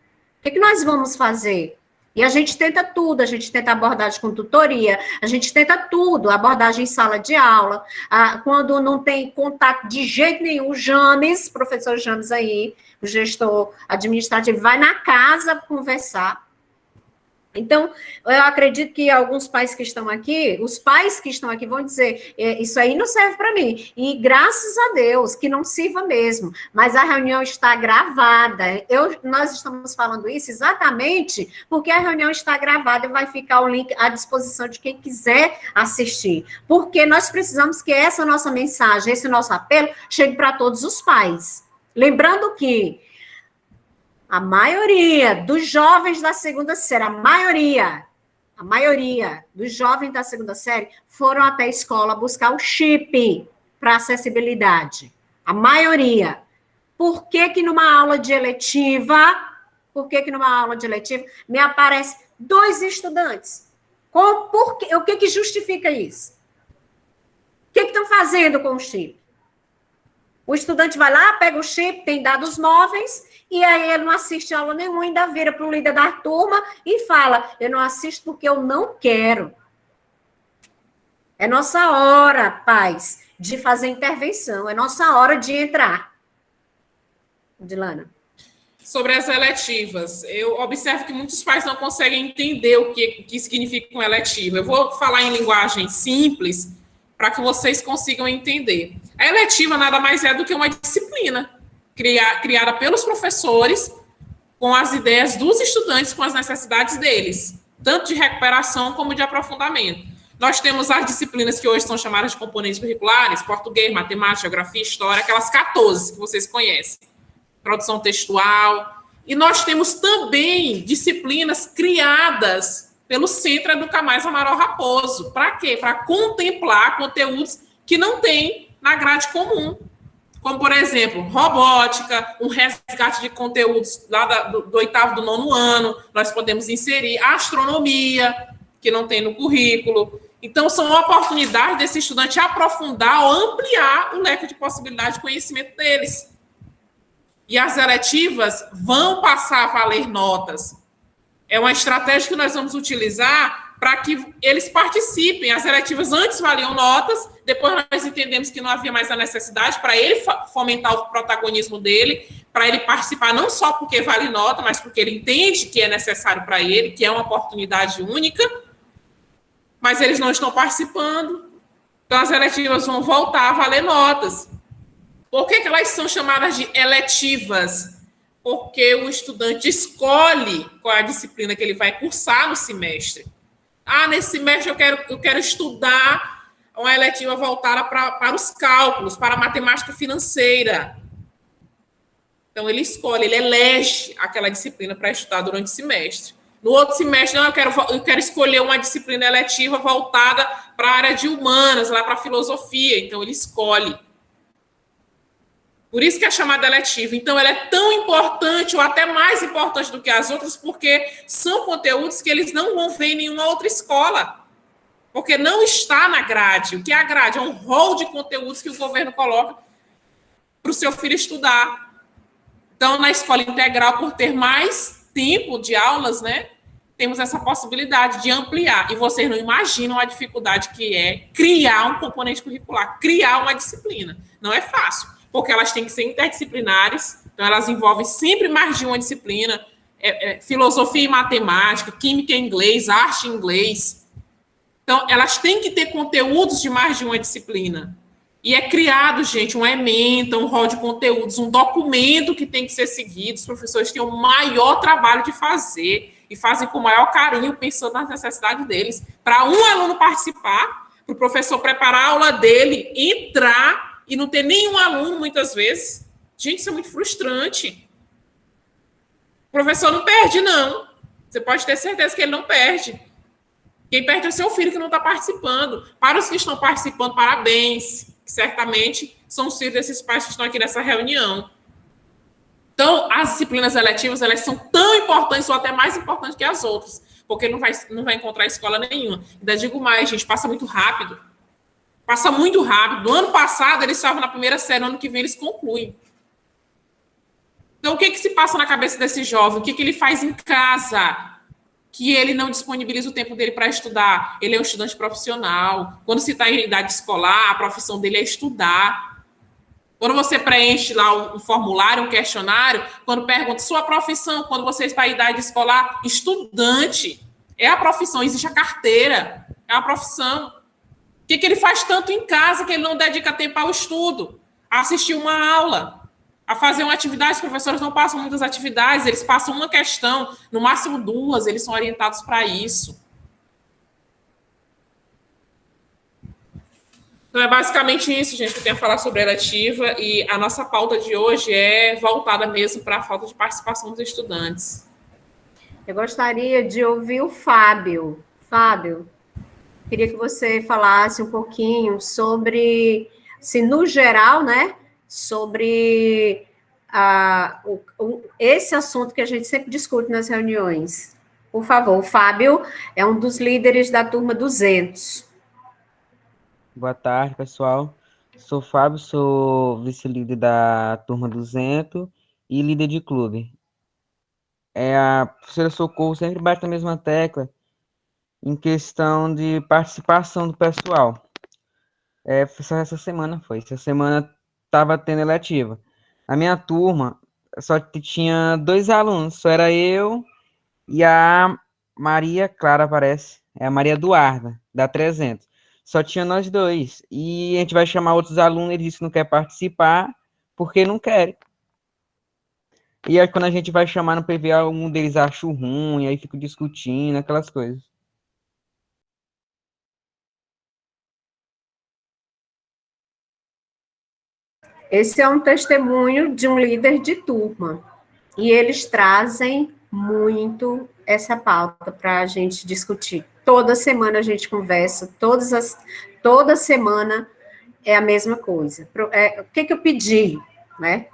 O que nós vamos fazer? E a gente tenta tudo, a gente tenta abordagem com tutoria, a gente tenta tudo, abordagem em sala de aula, quando não tem contato de jeito nenhum, o James, professor James aí, o gestor administrativo, vai na casa conversar. Então, eu acredito que alguns pais que estão aqui, os pais que estão aqui vão dizer, isso aí não serve para mim. E graças a Deus que não sirva mesmo. Mas a reunião está gravada. Nós estamos falando isso exatamente porque a reunião está gravada e vai ficar o link à disposição de quem quiser assistir. Porque nós precisamos que essa nossa mensagem, esse nosso apelo, chegue para todos os pais. Lembrando que a maioria dos jovens da segunda série, a maioria dos jovens da segunda série foram até a escola buscar o chip para acessibilidade. A maioria. Por que que numa aula de eletiva, me aparece 2 estudantes? O que justifica isso? O que estão fazendo com o chip? O estudante vai lá, pega o chip, tem dados móveis, e aí ele não assiste aula nenhuma, ainda vira para o líder da turma e fala, eu não assisto porque eu não quero. É nossa hora, pais, de fazer intervenção, é nossa hora de entrar. Dilana. Sobre as eletivas, eu observo que muitos pais não conseguem entender o que significa uma eletiva. Eu vou falar em linguagem simples para que vocês consigam entender. A eletiva nada mais é do que uma disciplina criada pelos professores com as ideias dos estudantes, com as necessidades deles, tanto de recuperação como de aprofundamento. Nós temos as disciplinas que hoje são chamadas de componentes curriculares, português, matemática, geografia, história, aquelas 14 que vocês conhecem, produção textual, e nós temos também disciplinas criadas pelo Centro Educa Mais Amaral Raposo. Para quê? Para contemplar conteúdos que não tem na grade comum. Como, por exemplo, robótica, um resgate de conteúdos lá do 8º, do 9º ano, nós podemos inserir astronomia, que não tem no currículo. Então, são oportunidades desse estudante aprofundar ou ampliar o leque de possibilidade de conhecimento deles. E as eletivas vão passar a valer notas. É uma estratégia que nós vamos utilizar para que eles participem. As eletivas antes valiam notas, depois nós entendemos que não havia mais a necessidade para ele fomentar o protagonismo dele, para ele participar não só porque vale nota, mas porque ele entende que é necessário para ele, que é uma oportunidade única, mas eles não estão participando. Então, as eletivas vão voltar a valer notas. Por que elas são chamadas de eletivas? Porque o estudante escolhe qual é a disciplina que ele vai cursar no semestre. Nesse semestre eu quero estudar uma eletiva voltada para os cálculos, para a matemática financeira. Então, ele escolhe, ele elege aquela disciplina para estudar durante o semestre. No outro semestre, não, eu quero escolher uma disciplina eletiva voltada para a área de humanas, lá para a filosofia. Então, ele escolhe. Por isso que é chamada eletiva. Então, ela é tão importante, ou até mais importante do que as outras, porque são conteúdos que eles não vão ver em nenhuma outra escola. Porque não está na grade. O que é a grade? É um rol de conteúdos que o governo coloca para o seu filho estudar. Então, na escola integral, por ter mais tempo de aulas, né? temos essa possibilidade de ampliar. E vocês não imaginam a dificuldade que é criar um componente curricular, criar uma disciplina. Não é fácil, porque elas têm que ser interdisciplinares, então elas envolvem sempre mais de uma disciplina, filosofia e matemática, química e inglês, arte e inglês. Então, elas têm que ter conteúdos de mais de uma disciplina. E é criado, gente, um ementa, um rol de conteúdos, um documento que tem que ser seguido. Os professores têm o maior trabalho de fazer e fazem com o maior carinho, pensando nas necessidades deles. Para um aluno participar, para o professor preparar a aula dele, entrar e não ter nenhum aluno, muitas vezes. Gente, isso é muito frustrante. O professor não perde, não. Você pode ter certeza que ele não perde. Quem perde é o seu filho que não está participando. Para os que estão participando, parabéns. Que certamente são os filhos desses pais que estão aqui nessa reunião. Então, as disciplinas eletivas, elas são tão importantes ou até mais importantes que as outras, porque não vai encontrar escola nenhuma. Ainda digo mais, gente, passa muito rápido. Passa muito rápido. No ano passado, eles estavam na primeira série, no ano que vem eles concluem. Então, o que se passa na cabeça desse jovem? O que ele faz em casa? Que ele não disponibiliza o tempo dele para estudar. Ele é um estudante profissional. Quando se está em idade escolar, a profissão dele é estudar. Quando você preenche lá um formulário, um questionário, quando pergunta sua profissão, quando você está em idade escolar, estudante. É a profissão, existe a carteira. É a profissão. O que ele faz tanto em casa que ele não dedica tempo ao estudo? A assistir uma aula, a fazer uma atividade. Os professores não passam muitas atividades, eles passam uma questão, no máximo 2, eles são orientados para isso. Então, é basicamente isso, gente, que eu tenho a falar sobre a eletiva, e a nossa pauta de hoje é voltada mesmo para a falta de participação dos estudantes. Eu gostaria de ouvir o Fábio. Fábio, queria que você falasse um pouquinho sobre, se no geral, né, sobre esse assunto que a gente sempre discute nas reuniões. Por favor, o Fábio é um dos líderes da turma 200. Boa tarde, pessoal. Sou Fábio, sou vice-líder da turma 200 e líder de clube. A professora Socorro sempre bate na mesma tecla em questão de participação do pessoal. Só essa semana estava tendo eletiva. A minha turma só tinha 2 alunos, só era eu e a Maria Clara, parece. É a Maria Eduarda, da 300. Só tinha nós 2. E a gente vai chamar outros alunos, ele disse que não quer participar, porque não querem. E aí, quando a gente vai chamar no PV, algum deles acha ruim, aí fica discutindo, aquelas coisas. Esse é um testemunho de um líder de turma. E eles trazem muito essa pauta para a gente discutir. Toda semana a gente conversa, toda semana é a mesma coisa. O que eu pedi, né?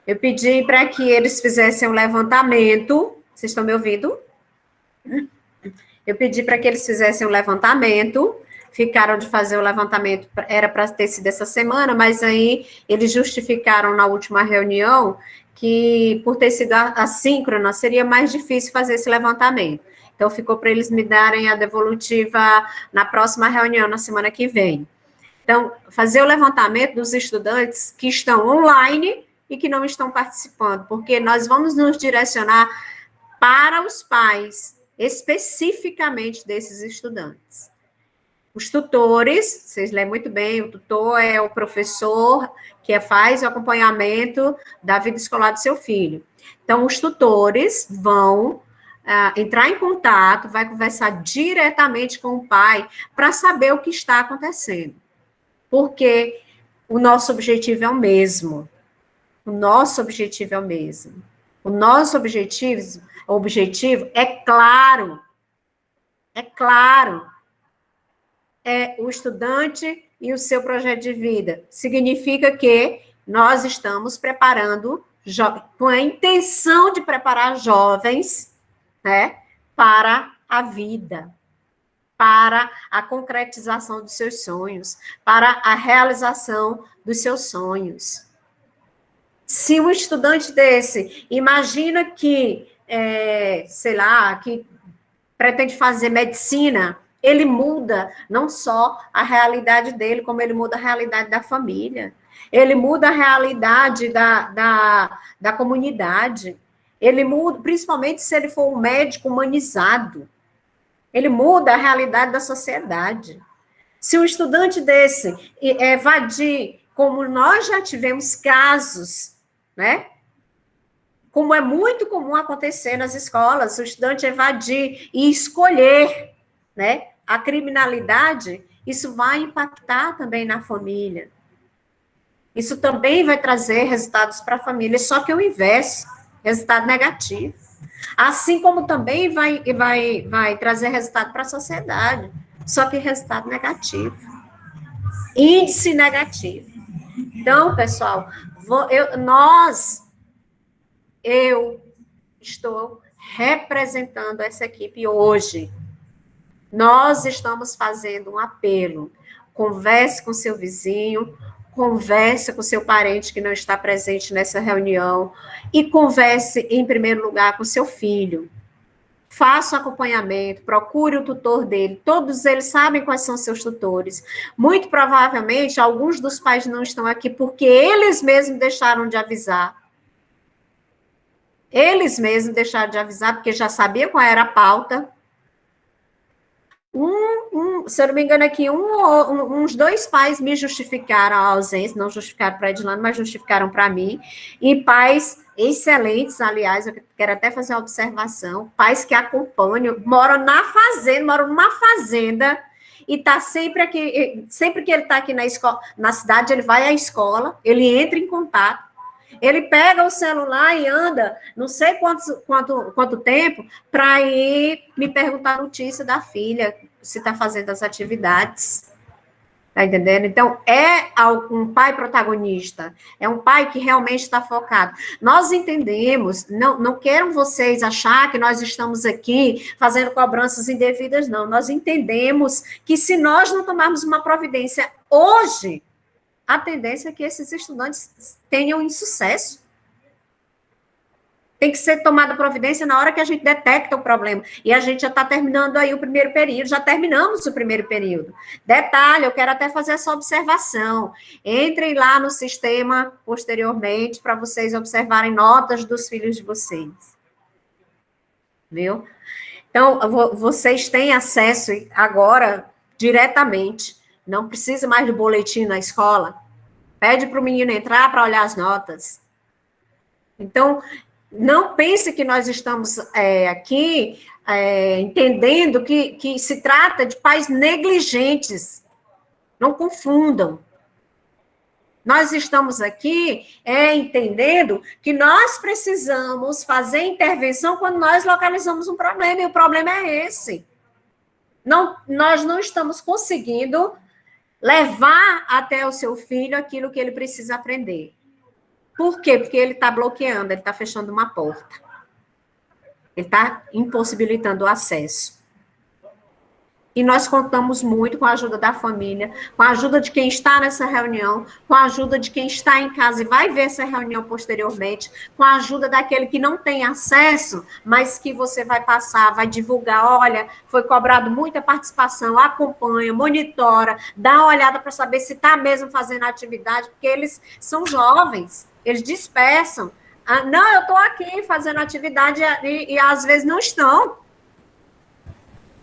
Eu pedi para que eles fizessem um levantamento. Vocês estão me ouvindo? Eu pedi para que eles fizessem um levantamento. Ficaram de fazer o levantamento, era para ter sido essa semana, mas aí eles justificaram na última reunião que, por ter sido assíncrona, seria mais difícil fazer esse levantamento. Então, ficou para eles me darem a devolutiva na próxima reunião, na semana que vem. Então, fazer o levantamento dos estudantes que estão online e que não estão participando, porque nós vamos nos direcionar para os pais, especificamente desses estudantes. Os tutores, vocês lêem muito bem, o tutor é o professor que faz o acompanhamento da vida escolar do seu filho. Então, os tutores vão entrar em contato, vai conversar diretamente com o pai para saber o que está acontecendo. Porque o nosso objetivo é o mesmo. O nosso objetivo é o mesmo. O nosso objetivo é claro. É claro. É o estudante e o seu projeto de vida. Significa que nós estamos preparando, com a intenção de preparar jovens, né, para a vida, para a concretização dos seus sonhos, para a realização dos seus sonhos. Se um estudante desse imagina que, sei lá, que pretende fazer medicina, ele muda não só a realidade dele, como ele muda a realidade da família. Ele muda a realidade da comunidade. Ele muda, principalmente se ele for um médico humanizado. Ele muda a realidade da sociedade. Se um estudante desse evadir, como nós já tivemos casos, né? Como é muito comum acontecer nas escolas, o estudante evadir e escolher, né, a criminalidade, isso vai impactar também na família. Isso também vai trazer resultados para a família, só que o inverso, resultado negativo. Assim como também vai trazer resultado para a sociedade, só que resultado negativo. Índice negativo. Então, pessoal, eu estou representando essa equipe hoje. Nós estamos fazendo um apelo. Converse com seu vizinho, converse com seu parente que não está presente nessa reunião e converse, em primeiro lugar, com seu filho. Faça o acompanhamento, procure o tutor dele. Todos eles sabem quais são seus tutores. Muito provavelmente, alguns dos pais não estão aqui porque eles mesmos deixaram de avisar. Eles mesmos deixaram de avisar porque já sabiam qual era a pauta. Se eu não me engano aqui, uns 2 pais me justificaram a ausência, não justificaram para a Edilane, mas justificaram para mim, e pais excelentes, aliás, eu quero até fazer uma observação, pais que acompanham, moram numa fazenda, e está sempre aqui, sempre que ele está aqui na escola, na cidade, ele vai à escola, ele entra em contato, ele pega o celular e anda, não sei quanto tempo, para ir me perguntar a notícia da filha, se está fazendo as atividades. Está entendendo? Então, é um pai protagonista, é um pai que realmente está focado. Nós entendemos, não quero vocês achar que nós estamos aqui fazendo cobranças indevidas, não. Nós entendemos que se nós não tomarmos uma providência hoje, a tendência é que esses estudantes tenham insucesso. Tem que ser tomada providência na hora que a gente detecta o problema. E a gente já está terminando aí o primeiro período, já terminamos o primeiro período. Detalhe, eu quero até fazer essa observação. Entrem lá no sistema posteriormente para vocês observarem notas dos filhos de vocês. Viu? Então, vocês têm acesso agora diretamente. Não precisa mais do boletim na escola. Pede para o menino entrar para olhar as notas. Então, não pense que nós estamos aqui entendendo que se trata de pais negligentes. Não confundam. Nós estamos aqui entendendo que nós precisamos fazer intervenção quando nós localizamos um problema, e o problema é esse. Nós não estamos conseguindo levar até o seu filho aquilo que ele precisa aprender. Por quê? Porque ele está bloqueando, ele está fechando uma porta. Ele está impossibilitando o acesso. E nós contamos muito com a ajuda da família, com a ajuda de quem está nessa reunião, com a ajuda de quem está em casa e vai ver essa reunião posteriormente, com a ajuda daquele que não tem acesso, mas que você vai passar, vai divulgar, olha, foi cobrado muita participação, acompanha, monitora, dá uma olhada para saber se está mesmo fazendo atividade, porque eles são jovens, eles dispersam. Não, eu estou aqui fazendo atividade e às vezes não estão.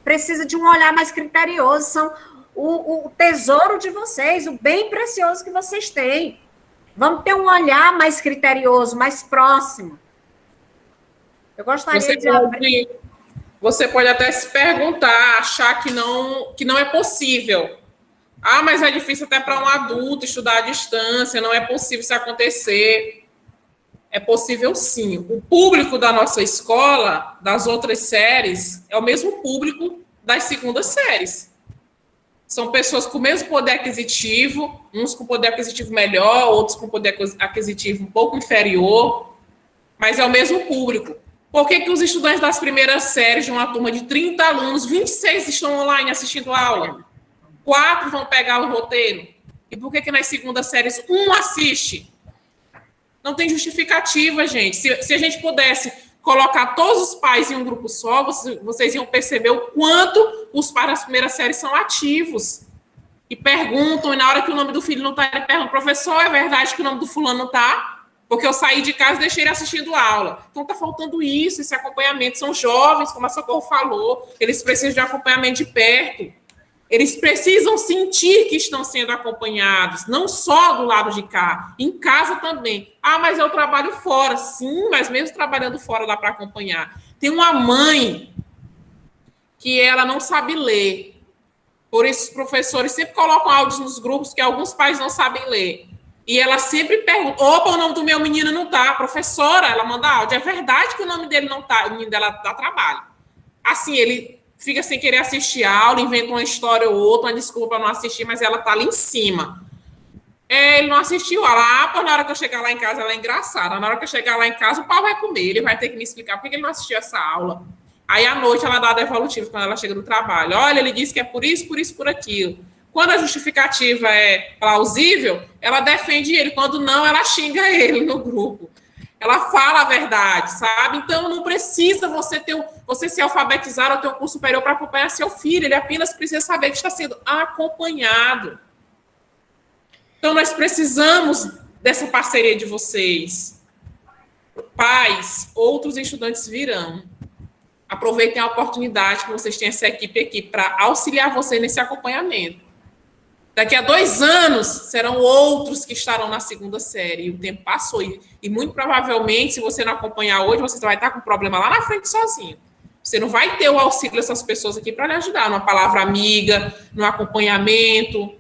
Precisa de um olhar mais criterioso, são o tesouro de vocês, o bem precioso que vocês têm. Vamos ter um olhar mais criterioso, mais próximo. Eu gostaria de abrir. Você pode até se perguntar, achar que não é possível. Mas é difícil até para um adulto estudar à distância, não é possível isso acontecer. É possível sim. O público da nossa escola, das outras séries, é o mesmo público das segundas séries. São pessoas com o mesmo poder aquisitivo, uns com poder aquisitivo melhor, outros com poder aquisitivo um pouco inferior, mas é o mesmo público. Por que os estudantes das primeiras séries, de uma turma de 30 alunos, 26 estão online assistindo a aula? 4 vão pegar o roteiro? E por que nas segundas séries 1 assiste? Não tem justificativa, gente. Se a gente pudesse colocar todos os pais em um grupo só, vocês iam perceber o quanto os pais das primeiras séries são ativos. E perguntam, e na hora que o nome do filho não está, ele pergunta, professor, é verdade que o nome do fulano não está? Porque eu saí de casa e deixei ele assistindo aula. Então está faltando isso, esse acompanhamento. São jovens, como a Socorro falou, eles precisam de acompanhamento de perto. Eles precisam sentir que estão sendo acompanhados, não só do lado de cá, em casa também. Ah, mas eu trabalho fora. Sim, mas mesmo trabalhando fora dá para acompanhar. Tem uma mãe que ela não sabe ler. Por isso, os professores sempre colocam áudios nos grupos que alguns pais não sabem ler. E ela sempre pergunta, opa, o nome do meu menino não tá. Professora, ela manda áudio. É verdade que o nome dele não tá, o menino dela dá trabalho. Assim, ele fica sem querer assistir a aula, inventa uma história ou outra, uma desculpa para não assistir, mas ela tá ali em cima. Ele não assistiu a aula. Ah, pô, na hora que eu chegar lá em casa, ela é engraçada. Na hora que eu chegar lá em casa, o pau vai comer. Ele vai ter que me explicar por que ele não assistiu essa aula. Aí, à noite, ela dá a devolutiva quando ela chega do trabalho. Olha, ele disse que é por isso, por aquilo. Quando a justificativa é plausível, ela defende ele. Quando não, ela xinga ele no grupo. Ela fala a verdade, sabe? Então, não precisa você se alfabetizar ou ter um curso superior para acompanhar seu filho. Ele apenas precisa saber que está sendo acompanhado. Então, nós precisamos dessa parceria de vocês. Pais, outros estudantes virão. Aproveitem a oportunidade que vocês têm essa equipe aqui para auxiliar você nesse acompanhamento. Daqui a 2 anos, serão outros que estarão na segunda série. E o tempo passou. E muito provavelmente, se você não acompanhar hoje, você vai estar com um problema lá na frente sozinho. Você não vai ter o auxílio dessas pessoas aqui para lhe ajudar. Numa palavra amiga, no acompanhamento,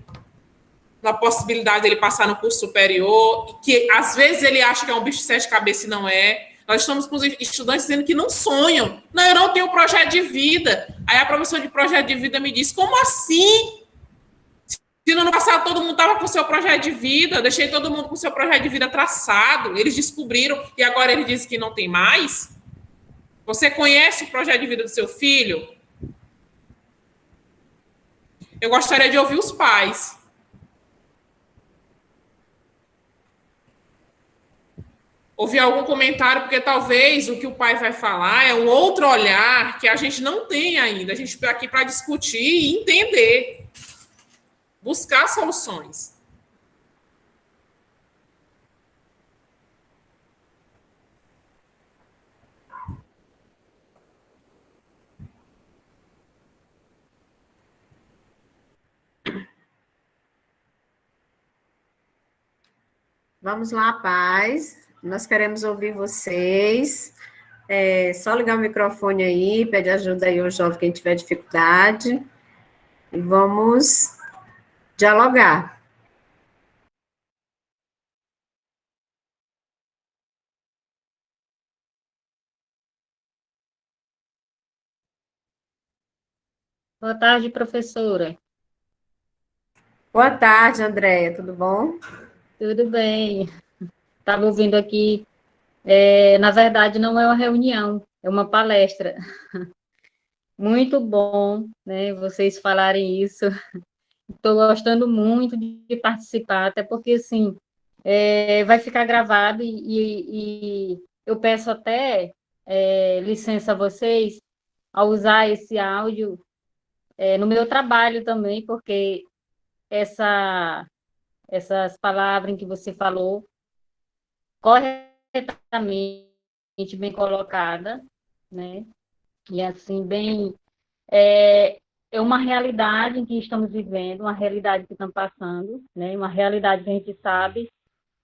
na possibilidade dele passar no curso superior, que às vezes ele acha que é um bicho de 7 cabeças e não é. Nós estamos com os estudantes dizendo que não sonham. Não, eu não tenho projeto de vida. Aí a professora de projeto de vida me diz, como assim? Se no ano passado todo mundo estava com o seu projeto de vida, eu deixei todo mundo com o seu projeto de vida traçado, eles descobriram e agora eles dizem que não tem mais? Você conhece o projeto de vida do seu filho? Eu gostaria de ouvir os pais. Ouvir algum comentário, porque talvez o que o pai vai falar é um outro olhar que a gente não tem ainda. A gente está aqui para discutir e entender. Buscar soluções. Vamos lá, paz. Nós queremos ouvir vocês. É só ligar o microfone aí, pede ajuda aí ao jovem quem tiver dificuldade. E vamos dialogar. Boa tarde, professora. Boa tarde, Andréia, tudo bom? Tudo bem? Estava ouvindo aqui, na verdade, não é uma reunião, é uma palestra. Muito bom, né, vocês falarem isso. Estou gostando muito de participar, até porque, assim, vai ficar gravado e eu peço até licença a vocês ao usar esse áudio no meu trabalho também, porque essas palavras em que você falou, corretamente bem colocada, né? E assim, bem... É uma realidade em que estamos vivendo, uma realidade que estamos passando, né? Uma realidade que a gente sabe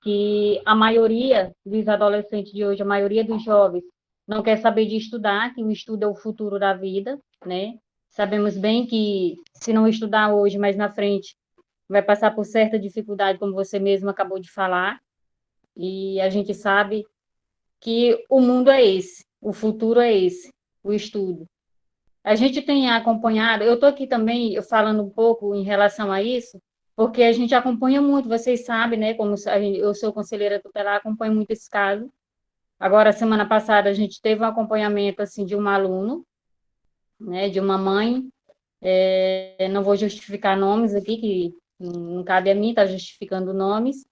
que a maioria dos adolescentes de hoje, a maioria dos jovens, não quer saber de estudar, que o estudo é o futuro da vida, né? Sabemos bem que se não estudar hoje, mais na frente, vai passar por certa dificuldade, como você mesmo acabou de falar, e a gente sabe que o mundo é esse, o futuro é esse, o estudo. A gente tem acompanhado, eu estou aqui também falando um pouco em relação a isso, porque a gente acompanha muito, vocês sabem, né, como eu sou conselheira tutelar, acompanho muito esse caso. Agora, semana passada, a gente teve um acompanhamento, assim, de um aluno, né, de uma mãe, não vou justificar nomes aqui, que não cabe a mim estar justificando nomes,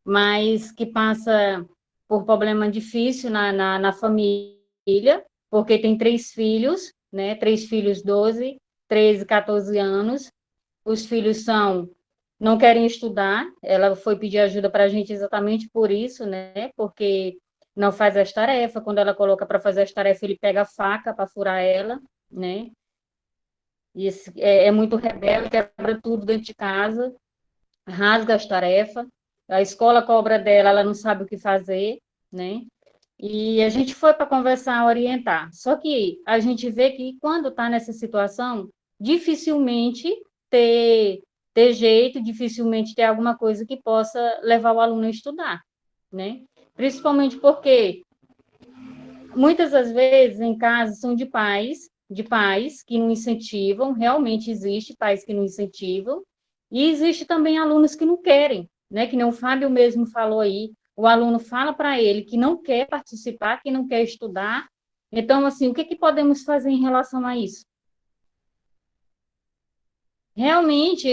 mas que passa por problema difícil na família, família, porque tem 3 filhos, né? 3 filhos, 12, 13, 14 anos. Os filhos não querem estudar. Ela foi pedir ajuda para a gente exatamente por isso, né? Porque não faz as tarefas. Quando ela coloca para fazer as tarefas, ele pega a faca para furar ela, né? E é muito rebelde, quebra tudo dentro de casa, rasga as tarefas. A escola cobra dela, ela não sabe o que fazer, né? E a gente foi para conversar, orientar. Só que a gente vê que quando está nessa situação, dificilmente ter, ter jeito, dificilmente ter alguma coisa que possa levar o aluno a estudar, né? Principalmente porque muitas das vezes em casa são de pais que não incentivam, realmente existe pais que não incentivam, e existe também alunos que não querem, né? Que nem o Fábio mesmo falou aí, o aluno fala para ele que não quer participar, que não quer estudar. Então, assim, o que podemos fazer em relação a isso? Realmente,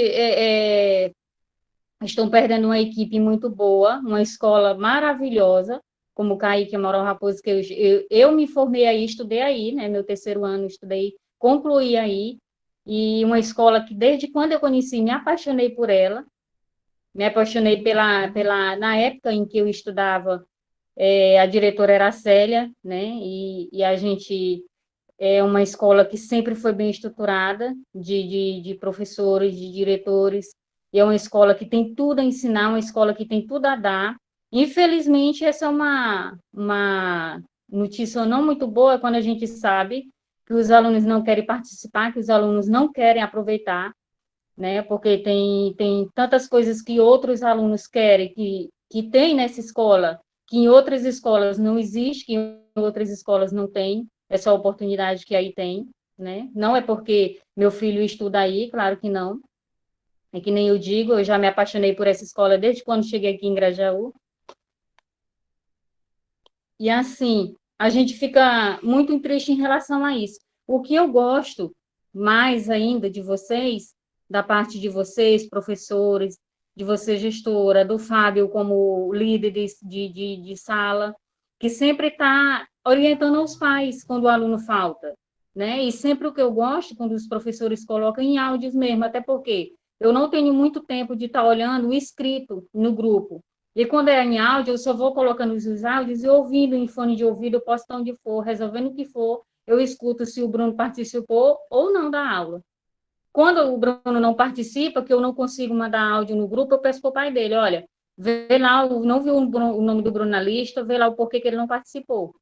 estão perdendo uma equipe muito boa, uma escola maravilhosa, como o Kaique Moral Raposo, que eu me formei aí, estudei aí, né? Meu terceiro ano, estudei, concluí aí, e uma escola que desde quando eu conheci, me apaixonei por ela, me apaixonei na época em que eu estudava, a diretora era a Célia, né? E a gente é uma escola que sempre foi bem estruturada, de professores, de diretores, e é uma escola que tem tudo a ensinar, uma escola que tem tudo a dar. Infelizmente, essa é uma notícia não muito boa quando a gente sabe que os alunos não querem participar, que os alunos não querem aproveitar, né? Porque tem tantas coisas que outros alunos querem, que tem nessa escola, que em outras escolas não existe, que em outras escolas não tem, essa oportunidade que aí tem, né? Não é porque meu filho estuda aí, claro que não. É que nem eu digo, eu já me apaixonei por essa escola desde quando cheguei aqui em Grajaú. E assim, a gente fica muito triste em relação a isso. O que eu gosto mais ainda de vocês, da parte de vocês, professores, de você, gestora, do Fábio como líder de sala, que sempre está orientando os pais quando o aluno falta, né? E sempre o que eu gosto, quando os professores colocam em áudios mesmo, até porque eu não tenho muito tempo de estar olhando o escrito no grupo. E quando é em áudio, eu só vou colocando os áudios e ouvindo em fone de ouvido, eu posso estar onde for, resolvendo o que for, eu escuto se o Bruno participou ou não da aula. Quando o Bruno não participa, que eu não consigo mandar áudio no grupo, eu peço para o pai dele, olha, vê lá, não viu o nome do Bruno na lista, vê lá o porquê que ele não participou.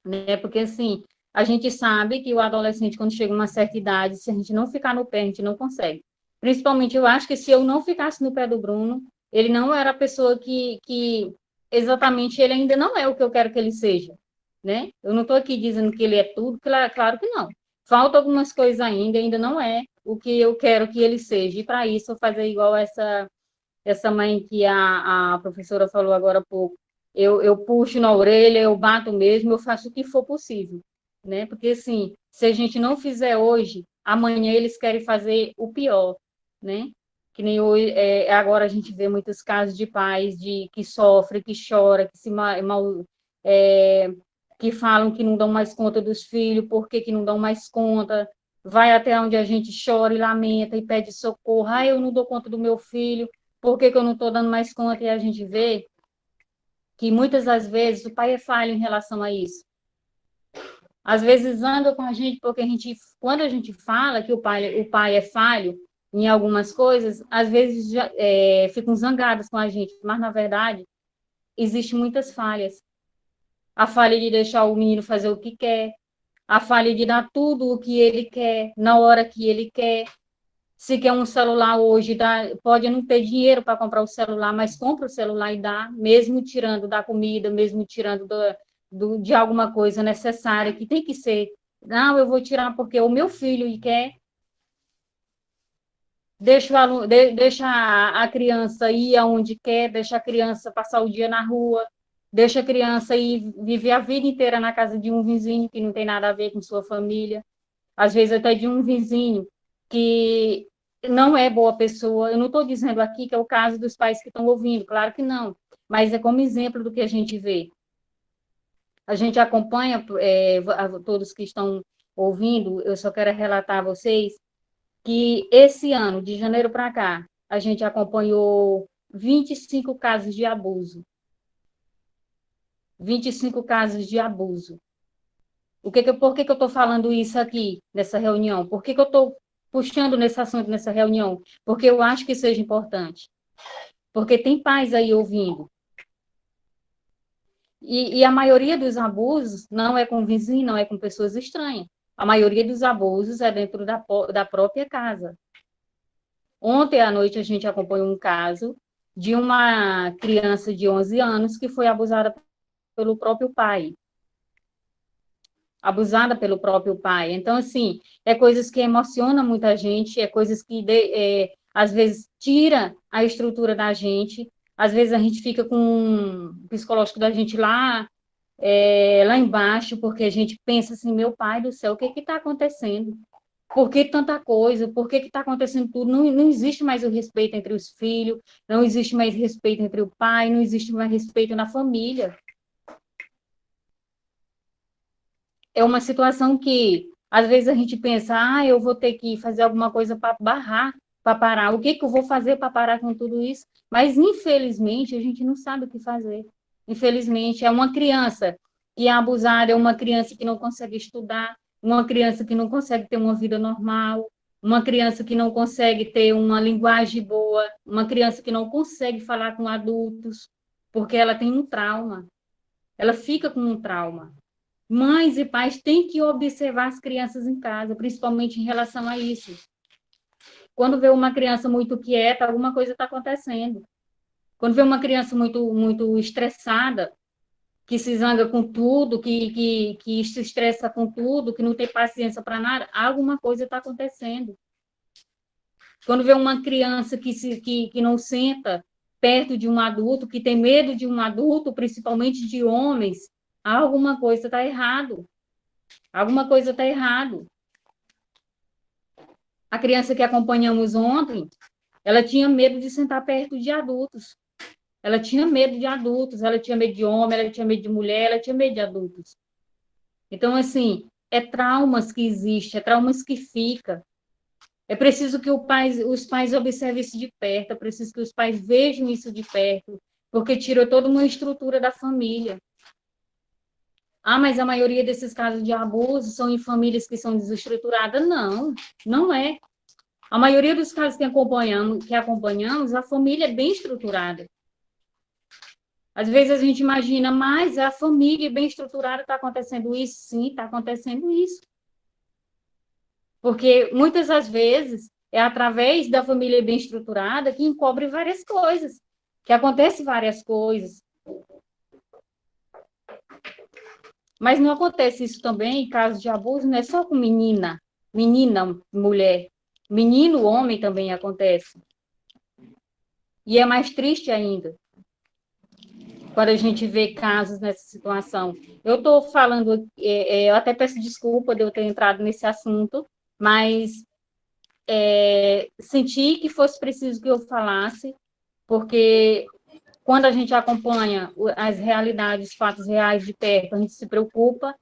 Né? Porque, assim, a gente sabe que o adolescente, quando chega a uma certa idade, se a gente não ficar no pé, a gente não consegue. Principalmente, eu acho que se eu não ficasse no pé do Bruno, ele não era a pessoa que exatamente, ele ainda não é o que eu quero que ele seja, né? Eu não estou aqui dizendo que ele é tudo, claro que não. Falta algumas coisas ainda não é o que eu quero que ele seja. E para isso, eu fazer igual essa mãe que a professora falou agora há pouco. Eu puxo na orelha, eu bato mesmo, eu faço o que for possível, né? Porque, assim, se a gente não fizer hoje, amanhã eles querem fazer o pior, né? Que nem hoje, agora a gente vê muitos casos de pais que sofrem, que choram, que se que falam que não dão mais conta dos filhos, por que não dão mais conta, vai até onde a gente chora e lamenta e pede socorro, eu não dou conta do meu filho, por que eu não estou dando mais conta? E a gente vê que muitas das vezes o pai é falho em relação a isso. Às vezes anda com a gente porque quando a gente fala que o pai é falho em algumas coisas, às vezes ficam zangados com a gente, mas na verdade existem muitas falhas. A falha de deixar o menino fazer o que quer, a falha de dar tudo o que ele quer, na hora que ele quer. Se quer um celular hoje, pode não ter dinheiro para comprar o celular, mas compra o celular e dá, mesmo tirando da comida, mesmo tirando de alguma coisa necessária, que tem que ser. Não, eu vou tirar porque o meu filho quer. Deixa a criança ir aonde quer, deixa a criança passar o dia na rua, deixa a criança ir viver a vida inteira na casa de um vizinho que não tem nada a ver com sua família. Às vezes até de um vizinho que não é boa pessoa. Eu não estou dizendo aqui que é o caso dos pais que estão ouvindo, claro que não, mas é como exemplo do que a gente vê. A gente acompanha, todos que estão ouvindo, eu só quero relatar a vocês que esse ano, de janeiro para cá, a gente acompanhou 25 casos de abuso. 25 casos de abuso. Por que eu estou falando isso aqui, nessa reunião? Por que eu estou puxando nesse assunto, nessa reunião? Porque eu acho que seja importante. Porque tem pais aí ouvindo. E a maioria dos abusos não é com vizinho, não é com pessoas estranhas. A maioria dos abusos é dentro da própria casa. Ontem à noite a gente acompanhou um caso de uma criança de 11 anos que foi abusada pelo próprio pai. Abusada pelo próprio pai. Então, assim, é coisas que emocionam muita gente, é coisas que, às vezes, tira a estrutura da gente, às vezes a gente fica com o psicológico da gente lá embaixo, porque a gente pensa assim, meu pai do céu, o que está acontecendo? Por que tanta coisa? Por que está acontecendo tudo? Não existe mais o respeito entre os filhos, não existe mais respeito entre o pai, não existe mais respeito na família. É uma situação que, às vezes, a gente pensa, eu vou ter que fazer alguma coisa para barrar, para parar. O que eu vou fazer para parar com tudo isso? Mas, infelizmente, a gente não sabe o que fazer. Infelizmente, é uma criança que é abusada, é uma criança que não consegue estudar, uma criança que não consegue ter uma vida normal, uma criança que não consegue ter uma linguagem boa, uma criança que não consegue falar com adultos, porque ela tem um trauma. Ela fica com um trauma. Mães e pais têm que observar as crianças em casa, principalmente em relação a isso. Quando vê uma criança muito quieta, alguma coisa está acontecendo. Quando vê uma criança muito estressada, que se zanga com tudo, que se estressa com tudo, que não tem paciência para nada, alguma coisa está acontecendo. Quando vê uma criança que não senta perto de um adulto, que tem medo de um adulto, principalmente de homens, alguma coisa está errado. Alguma coisa está errado. A criança que acompanhamos ontem, ela tinha medo de sentar perto de adultos. Ela tinha medo de adultos, ela tinha medo de homem, ela tinha medo de mulher, ela tinha medo de adultos. Então, assim, é traumas que existem, é traumas que ficam. É preciso que os pais observem isso de perto, é preciso que os pais vejam isso de perto, porque tira toda uma estrutura da família. Mas a maioria desses casos de abuso são em famílias que são desestruturadas. Não, não é. A maioria dos casos que acompanhamos, a família é bem estruturada. Às vezes a gente imagina, mas a família bem estruturada está acontecendo isso? Sim, está acontecendo isso. Porque muitas das vezes é através da família bem estruturada que encobre várias coisas, que acontecem várias coisas. Mas não acontece isso também em casos de abuso, não é só com menina, mulher. Menino, homem também acontece. E é mais triste ainda quando a gente vê casos nessa situação. Eu estou falando, eu até peço desculpa de eu ter entrado nesse assunto, mas senti que fosse preciso que eu falasse, porque quando a gente acompanha as realidades, fatos reais de perto, a gente se preocupa,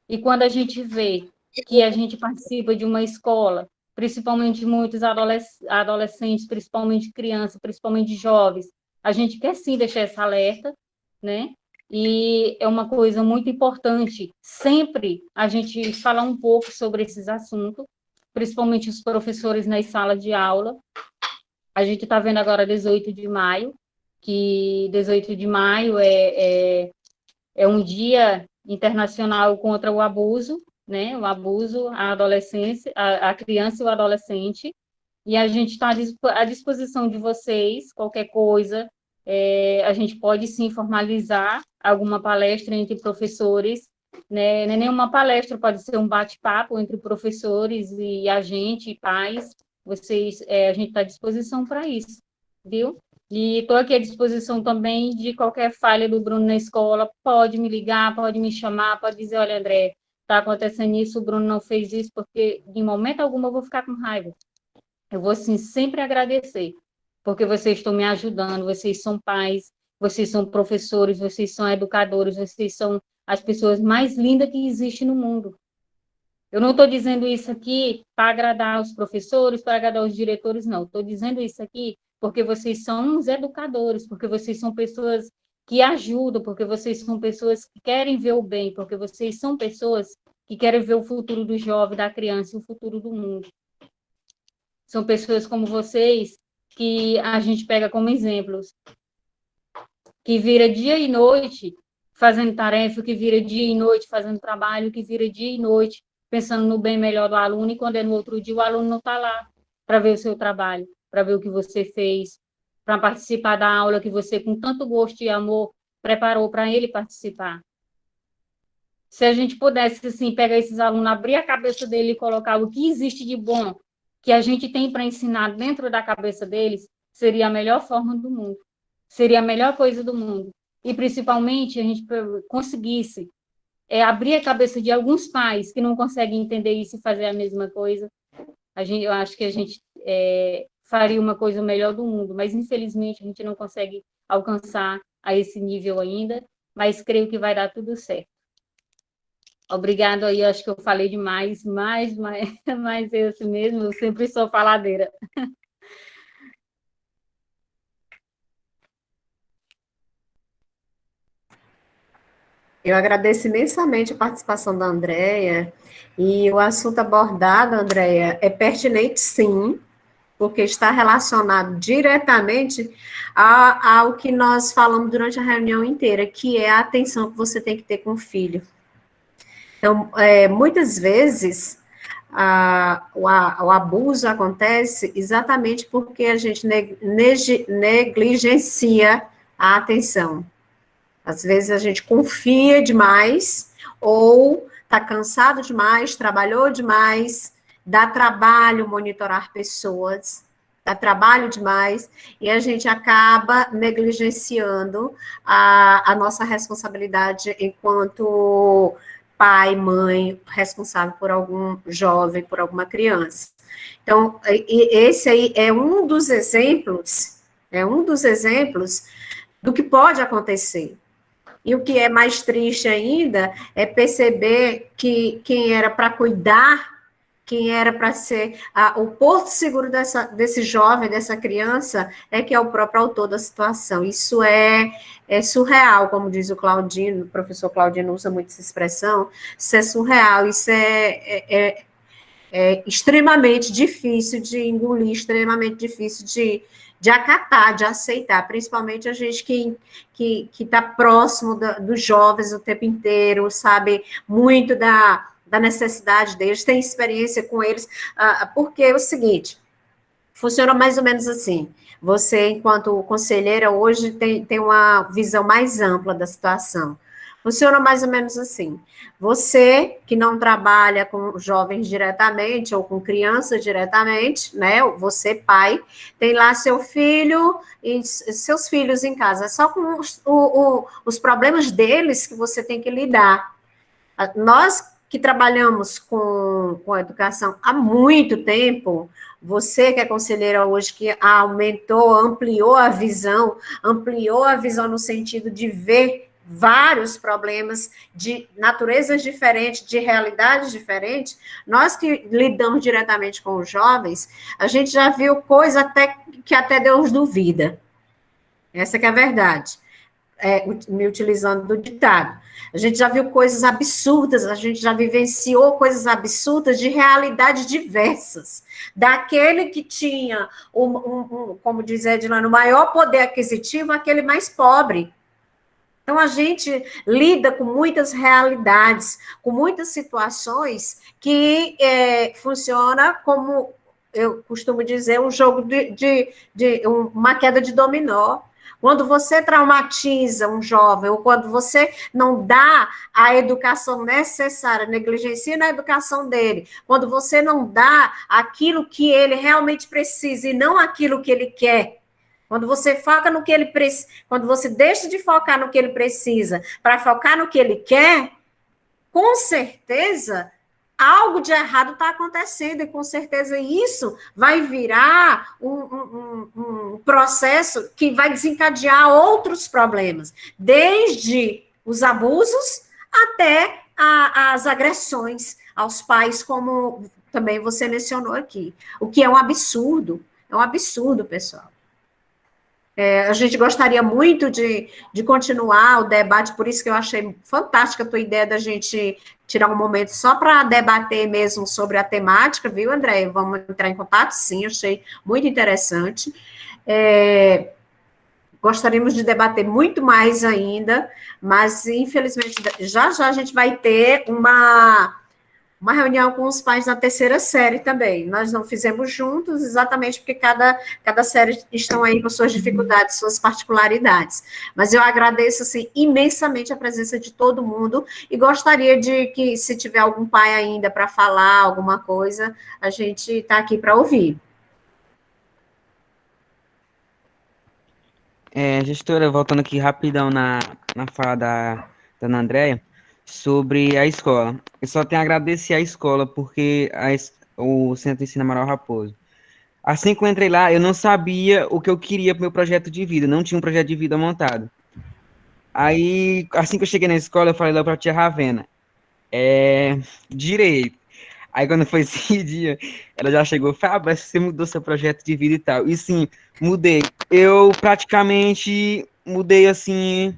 e quando a gente vê que a gente participa de uma escola, principalmente muitos adolescentes, principalmente crianças, principalmente jovens, a gente quer sim deixar essa alerta, né? E é uma coisa muito importante sempre a gente falar um pouco sobre esses assuntos, principalmente os professores nas salas de aula. A gente está vendo agora 18 de maio, que 18 de maio é um dia internacional contra o abuso, né? O abuso à adolescência, à criança e o adolescente, e a gente está à disposição de vocês, qualquer coisa, a gente pode sim formalizar alguma palestra entre professores, né? Não é nenhuma palestra, pode ser um bate-papo entre professores e a gente, pais, a gente está à disposição para isso, viu? E estou aqui à disposição também de qualquer falha do Bruno na escola, pode me ligar, pode me chamar, pode dizer, olha, André, está acontecendo isso, o Bruno não fez isso, porque em momento algum eu vou ficar com raiva. Eu vou, sim, sempre agradecer, porque vocês estão me ajudando, vocês são pais, vocês são professores, vocês são educadores, vocês são as pessoas mais lindas que existem no mundo. Eu não estou dizendo isso aqui para agradar os professores, para agradar os diretores, não. Estou dizendo isso aqui porque vocês são uns educadores, porque vocês são pessoas que ajudam, porque vocês são pessoas que querem ver o bem, porque vocês são pessoas que querem ver o futuro do jovem, da criança e o futuro do mundo. São pessoas como vocês que a gente pega como exemplos, que vira dia e noite fazendo tarefa, que vira dia e noite fazendo trabalho, que vira dia e noite pensando no bem melhor do aluno, e quando é no outro dia, o aluno não está lá para ver o seu trabalho, para ver o que você fez, para participar da aula que você, com tanto gosto e amor, preparou para ele participar. Se a gente pudesse, assim, pegar esses alunos, abrir a cabeça dele e colocar o que existe de bom que a gente tem para ensinar dentro da cabeça deles, seria a melhor forma do mundo. Seria a melhor coisa do mundo. E, principalmente, a gente conseguisse abrir a cabeça de alguns pais que não conseguem entender isso e fazer a mesma coisa. Eu acho que a gente faria uma coisa melhor do mundo, mas, infelizmente, a gente não consegue alcançar a esse nível ainda, mas creio que vai dar tudo certo. Obrigado aí, acho que eu falei demais, mas eu assim mesmo, eu sempre sou faladeira. Eu agradeço imensamente a participação da Andréia, e o assunto abordado, Andréia, é pertinente, sim, porque está relacionado diretamente ao que nós falamos durante a reunião inteira, que é a atenção que você tem que ter com o filho. Então, muitas vezes, o abuso acontece exatamente porque a gente negligencia a atenção. Às vezes a gente confia demais, ou está cansado demais, trabalhou demais, dá trabalho monitorar pessoas, dá trabalho demais, e a gente acaba negligenciando a nossa responsabilidade enquanto pai, mãe, responsável por algum jovem, por alguma criança. Então, esse aí é um dos exemplos do que pode acontecer. E o que é mais triste ainda é perceber que quem era para cuidar, quem era para ser o porto seguro desse jovem, dessa criança, é que é o próprio autor da situação. Isso é surreal, como diz o Claudino, o professor Claudino usa muito essa expressão, isso é surreal, isso é extremamente difícil de engolir, extremamente difícil de acatar, de aceitar, principalmente a gente que está próximo dos jovens o tempo inteiro, sabe muito da necessidade deles, tem experiência com eles, porque é o seguinte, funciona mais ou menos assim, você, enquanto conselheira, hoje tem uma visão mais ampla da situação. Funciona mais ou menos assim. Você, que não trabalha com jovens diretamente, ou com crianças diretamente, né? Você, pai, tem lá seu filho e seus filhos em casa. É só com os problemas deles que você tem que lidar. Nós que trabalhamos com a educação há muito tempo, você que é conselheira hoje, que ampliou a visão no sentido de ver vários problemas de naturezas diferentes, de realidades diferentes, nós que lidamos diretamente com os jovens, a gente já viu coisa que até Deus duvida. Essa que é a verdade. Me utilizando do ditado. A gente já viu coisas absurdas, a gente já vivenciou coisas absurdas de realidades diversas. Daquele que tinha, como diz Edilane, o maior poder aquisitivo, aquele mais pobre. Então, a gente lida com muitas realidades, com muitas situações que funciona como, eu costumo dizer, um jogo uma queda de dominó. Quando você traumatiza um jovem, ou quando você não dá a educação necessária, negligencia na educação dele, quando você não dá aquilo que ele realmente precisa e não aquilo que ele quer, quando você foca no que ele precisa, quando você deixa de focar no que ele precisa para focar no que ele quer, com certeza algo de errado está acontecendo, e com certeza isso vai virar um processo que vai desencadear outros problemas, desde os abusos até as agressões aos pais, como também você mencionou aqui, o que é um absurdo, pessoal. A gente gostaria muito de continuar o debate, por isso que eu achei fantástica a tua ideia da gente tirar um momento só para debater mesmo sobre a temática, viu, André? Vamos entrar em contato? Sim, achei muito interessante. Gostaríamos de debater muito mais ainda, mas, infelizmente, já a gente vai ter uma reunião com os pais da terceira série também. Nós não fizemos juntos, exatamente porque cada série estão aí com suas dificuldades, suas particularidades. Mas eu agradeço, assim, imensamente a presença de todo mundo e gostaria de que, se tiver algum pai ainda para falar alguma coisa, a gente está aqui para ouvir. Gestora, voltando aqui rapidão na fala da Ana Andréia, sobre a escola. Eu só tenho a agradecer à escola, porque o Centro de Ensino Amaral Raposo. Assim que eu entrei lá, eu não sabia o que eu queria para o meu projeto de vida, não tinha um projeto de vida montado. Aí, assim que eu cheguei na escola, eu falei lá para a tia Ravena, direito. Aí quando foi esse dia, ela já chegou e falou, você mudou seu projeto de vida e tal. E sim, mudei. Eu praticamente mudei, assim,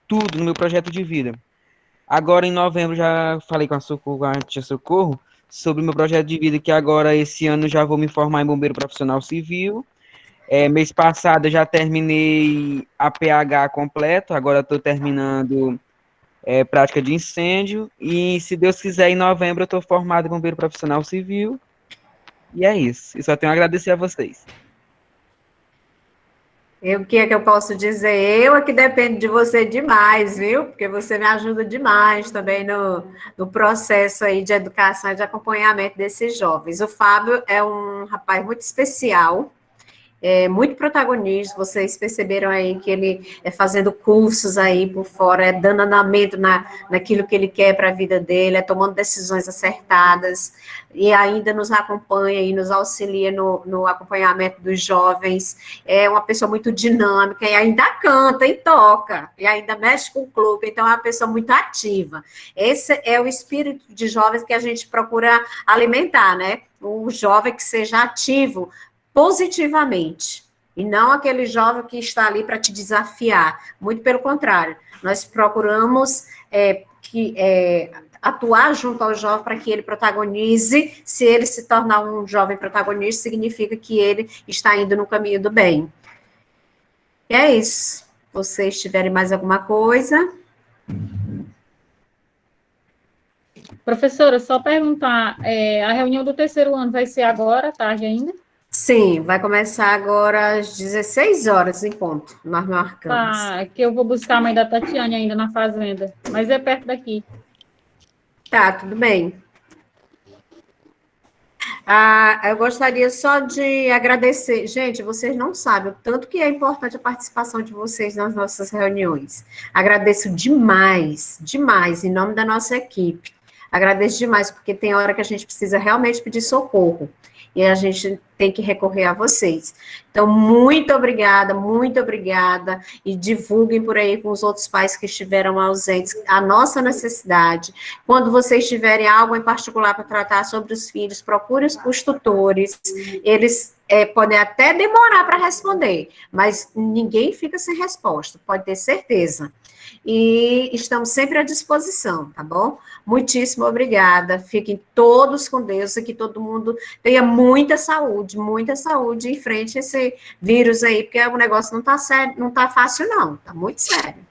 tudo no meu projeto de vida. Agora, em novembro, já falei com a tia Socorro, sobre o meu projeto de vida, que agora, esse ano, já vou me formar em bombeiro profissional civil. Mês passado, eu já terminei a PH completo, agora estou terminando prática de incêndio, e se Deus quiser, em novembro eu estou formado em bombeiro profissional civil, e é isso. Eu só tenho a agradecer a vocês. O que é que eu posso dizer? Eu é que dependo de você demais, viu? Porque você me ajuda demais também no processo aí de educação e de acompanhamento desses jovens. O Fábio é um rapaz muito especial, muito protagonista, vocês perceberam aí que ele é fazendo cursos aí por fora, dando andamento naquilo que ele quer para a vida dele, tomando decisões acertadas, e ainda nos acompanha e nos auxilia no acompanhamento dos jovens. É uma pessoa muito dinâmica, e ainda canta e toca, e ainda mexe com o clube, então é uma pessoa muito ativa. Esse é o espírito de jovens que a gente procura alimentar, né? O jovem que seja ativo, positivamente, e não aquele jovem que está ali para te desafiar, muito pelo contrário, nós procuramos atuar junto ao jovem para que ele protagonize. Se ele se tornar um jovem protagonista, significa que ele está indo no caminho do bem. E é isso. Se vocês tiverem mais alguma coisa... Professora, só perguntar, a reunião do terceiro ano vai ser agora, tarde ainda? Sim, vai começar agora às 16 horas em ponto, nós marcamos. Tá, que eu vou buscar a mãe da Tatiane ainda na fazenda, mas é perto daqui. Tá, tudo bem. Eu gostaria só de agradecer. Gente, vocês não sabem o tanto que é importante a participação de vocês nas nossas reuniões. Agradeço demais, demais, em nome da nossa equipe. Agradeço demais, porque tem hora que a gente precisa realmente pedir socorro. E a gente tem que recorrer a vocês. Então, muito obrigada, e divulguem por aí com os outros pais que estiveram ausentes a nossa necessidade. Quando vocês tiverem algo em particular para tratar sobre os filhos, procure os tutores, eles podem até demorar para responder, mas ninguém fica sem resposta, pode ter certeza. E estamos sempre à disposição, tá bom? Muitíssimo obrigada. Fiquem todos com Deus e que todo mundo tenha muita saúde em frente a esse vírus aí, porque o negócio não tá sério, não tá fácil, não, tá muito sério.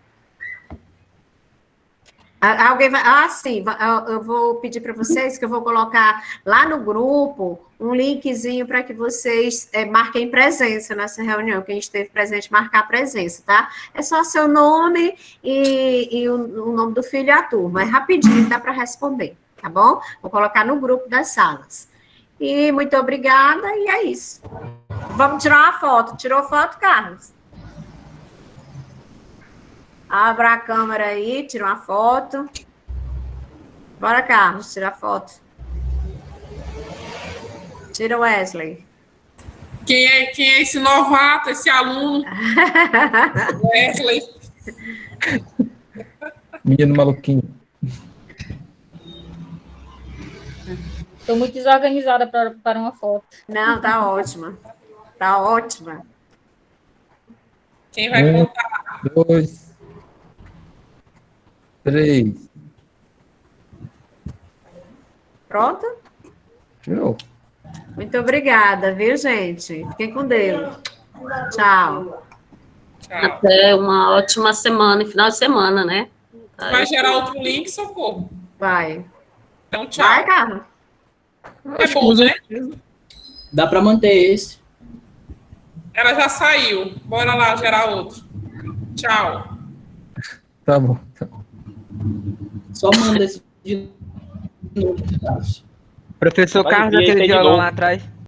Alguém vai... sim, eu vou pedir para vocês que eu vou colocar lá no grupo um linkzinho para que vocês marquem presença nessa reunião, quem esteve presente, marcar presença, tá? É só seu nome e o nome do filho e a turma, é rapidinho, dá para responder, tá bom? Vou colocar no grupo das salas. E muito obrigada, e é isso. Vamos tirar uma foto. Tirou foto, Carlos? Abra a câmera aí, tira uma foto. Bora, Carlos, tirar foto. Tira o Wesley. Quem é esse novato, esse aluno? Wesley. Menino maluquinho. Estou muito desorganizada para uma foto. Não, tá ótima. Tá ótima. Quem vai contar? 2, 3. Pronto? Show. Muito obrigada, viu, gente? Fiquem com Deus. Tchau. Tchau. Até uma ótima semana, final de semana, né? Vai gerar outro link, Socorro. Vai. Então, tchau. Vai, Carlos. É bom, né? Dá para manter esse. Ela já saiu. Bora lá gerar outro. Tchau. Tá bom. Só manda esse de novo. Professor Vai Carlos, ver, aquele tem de violão novo. lá atrás.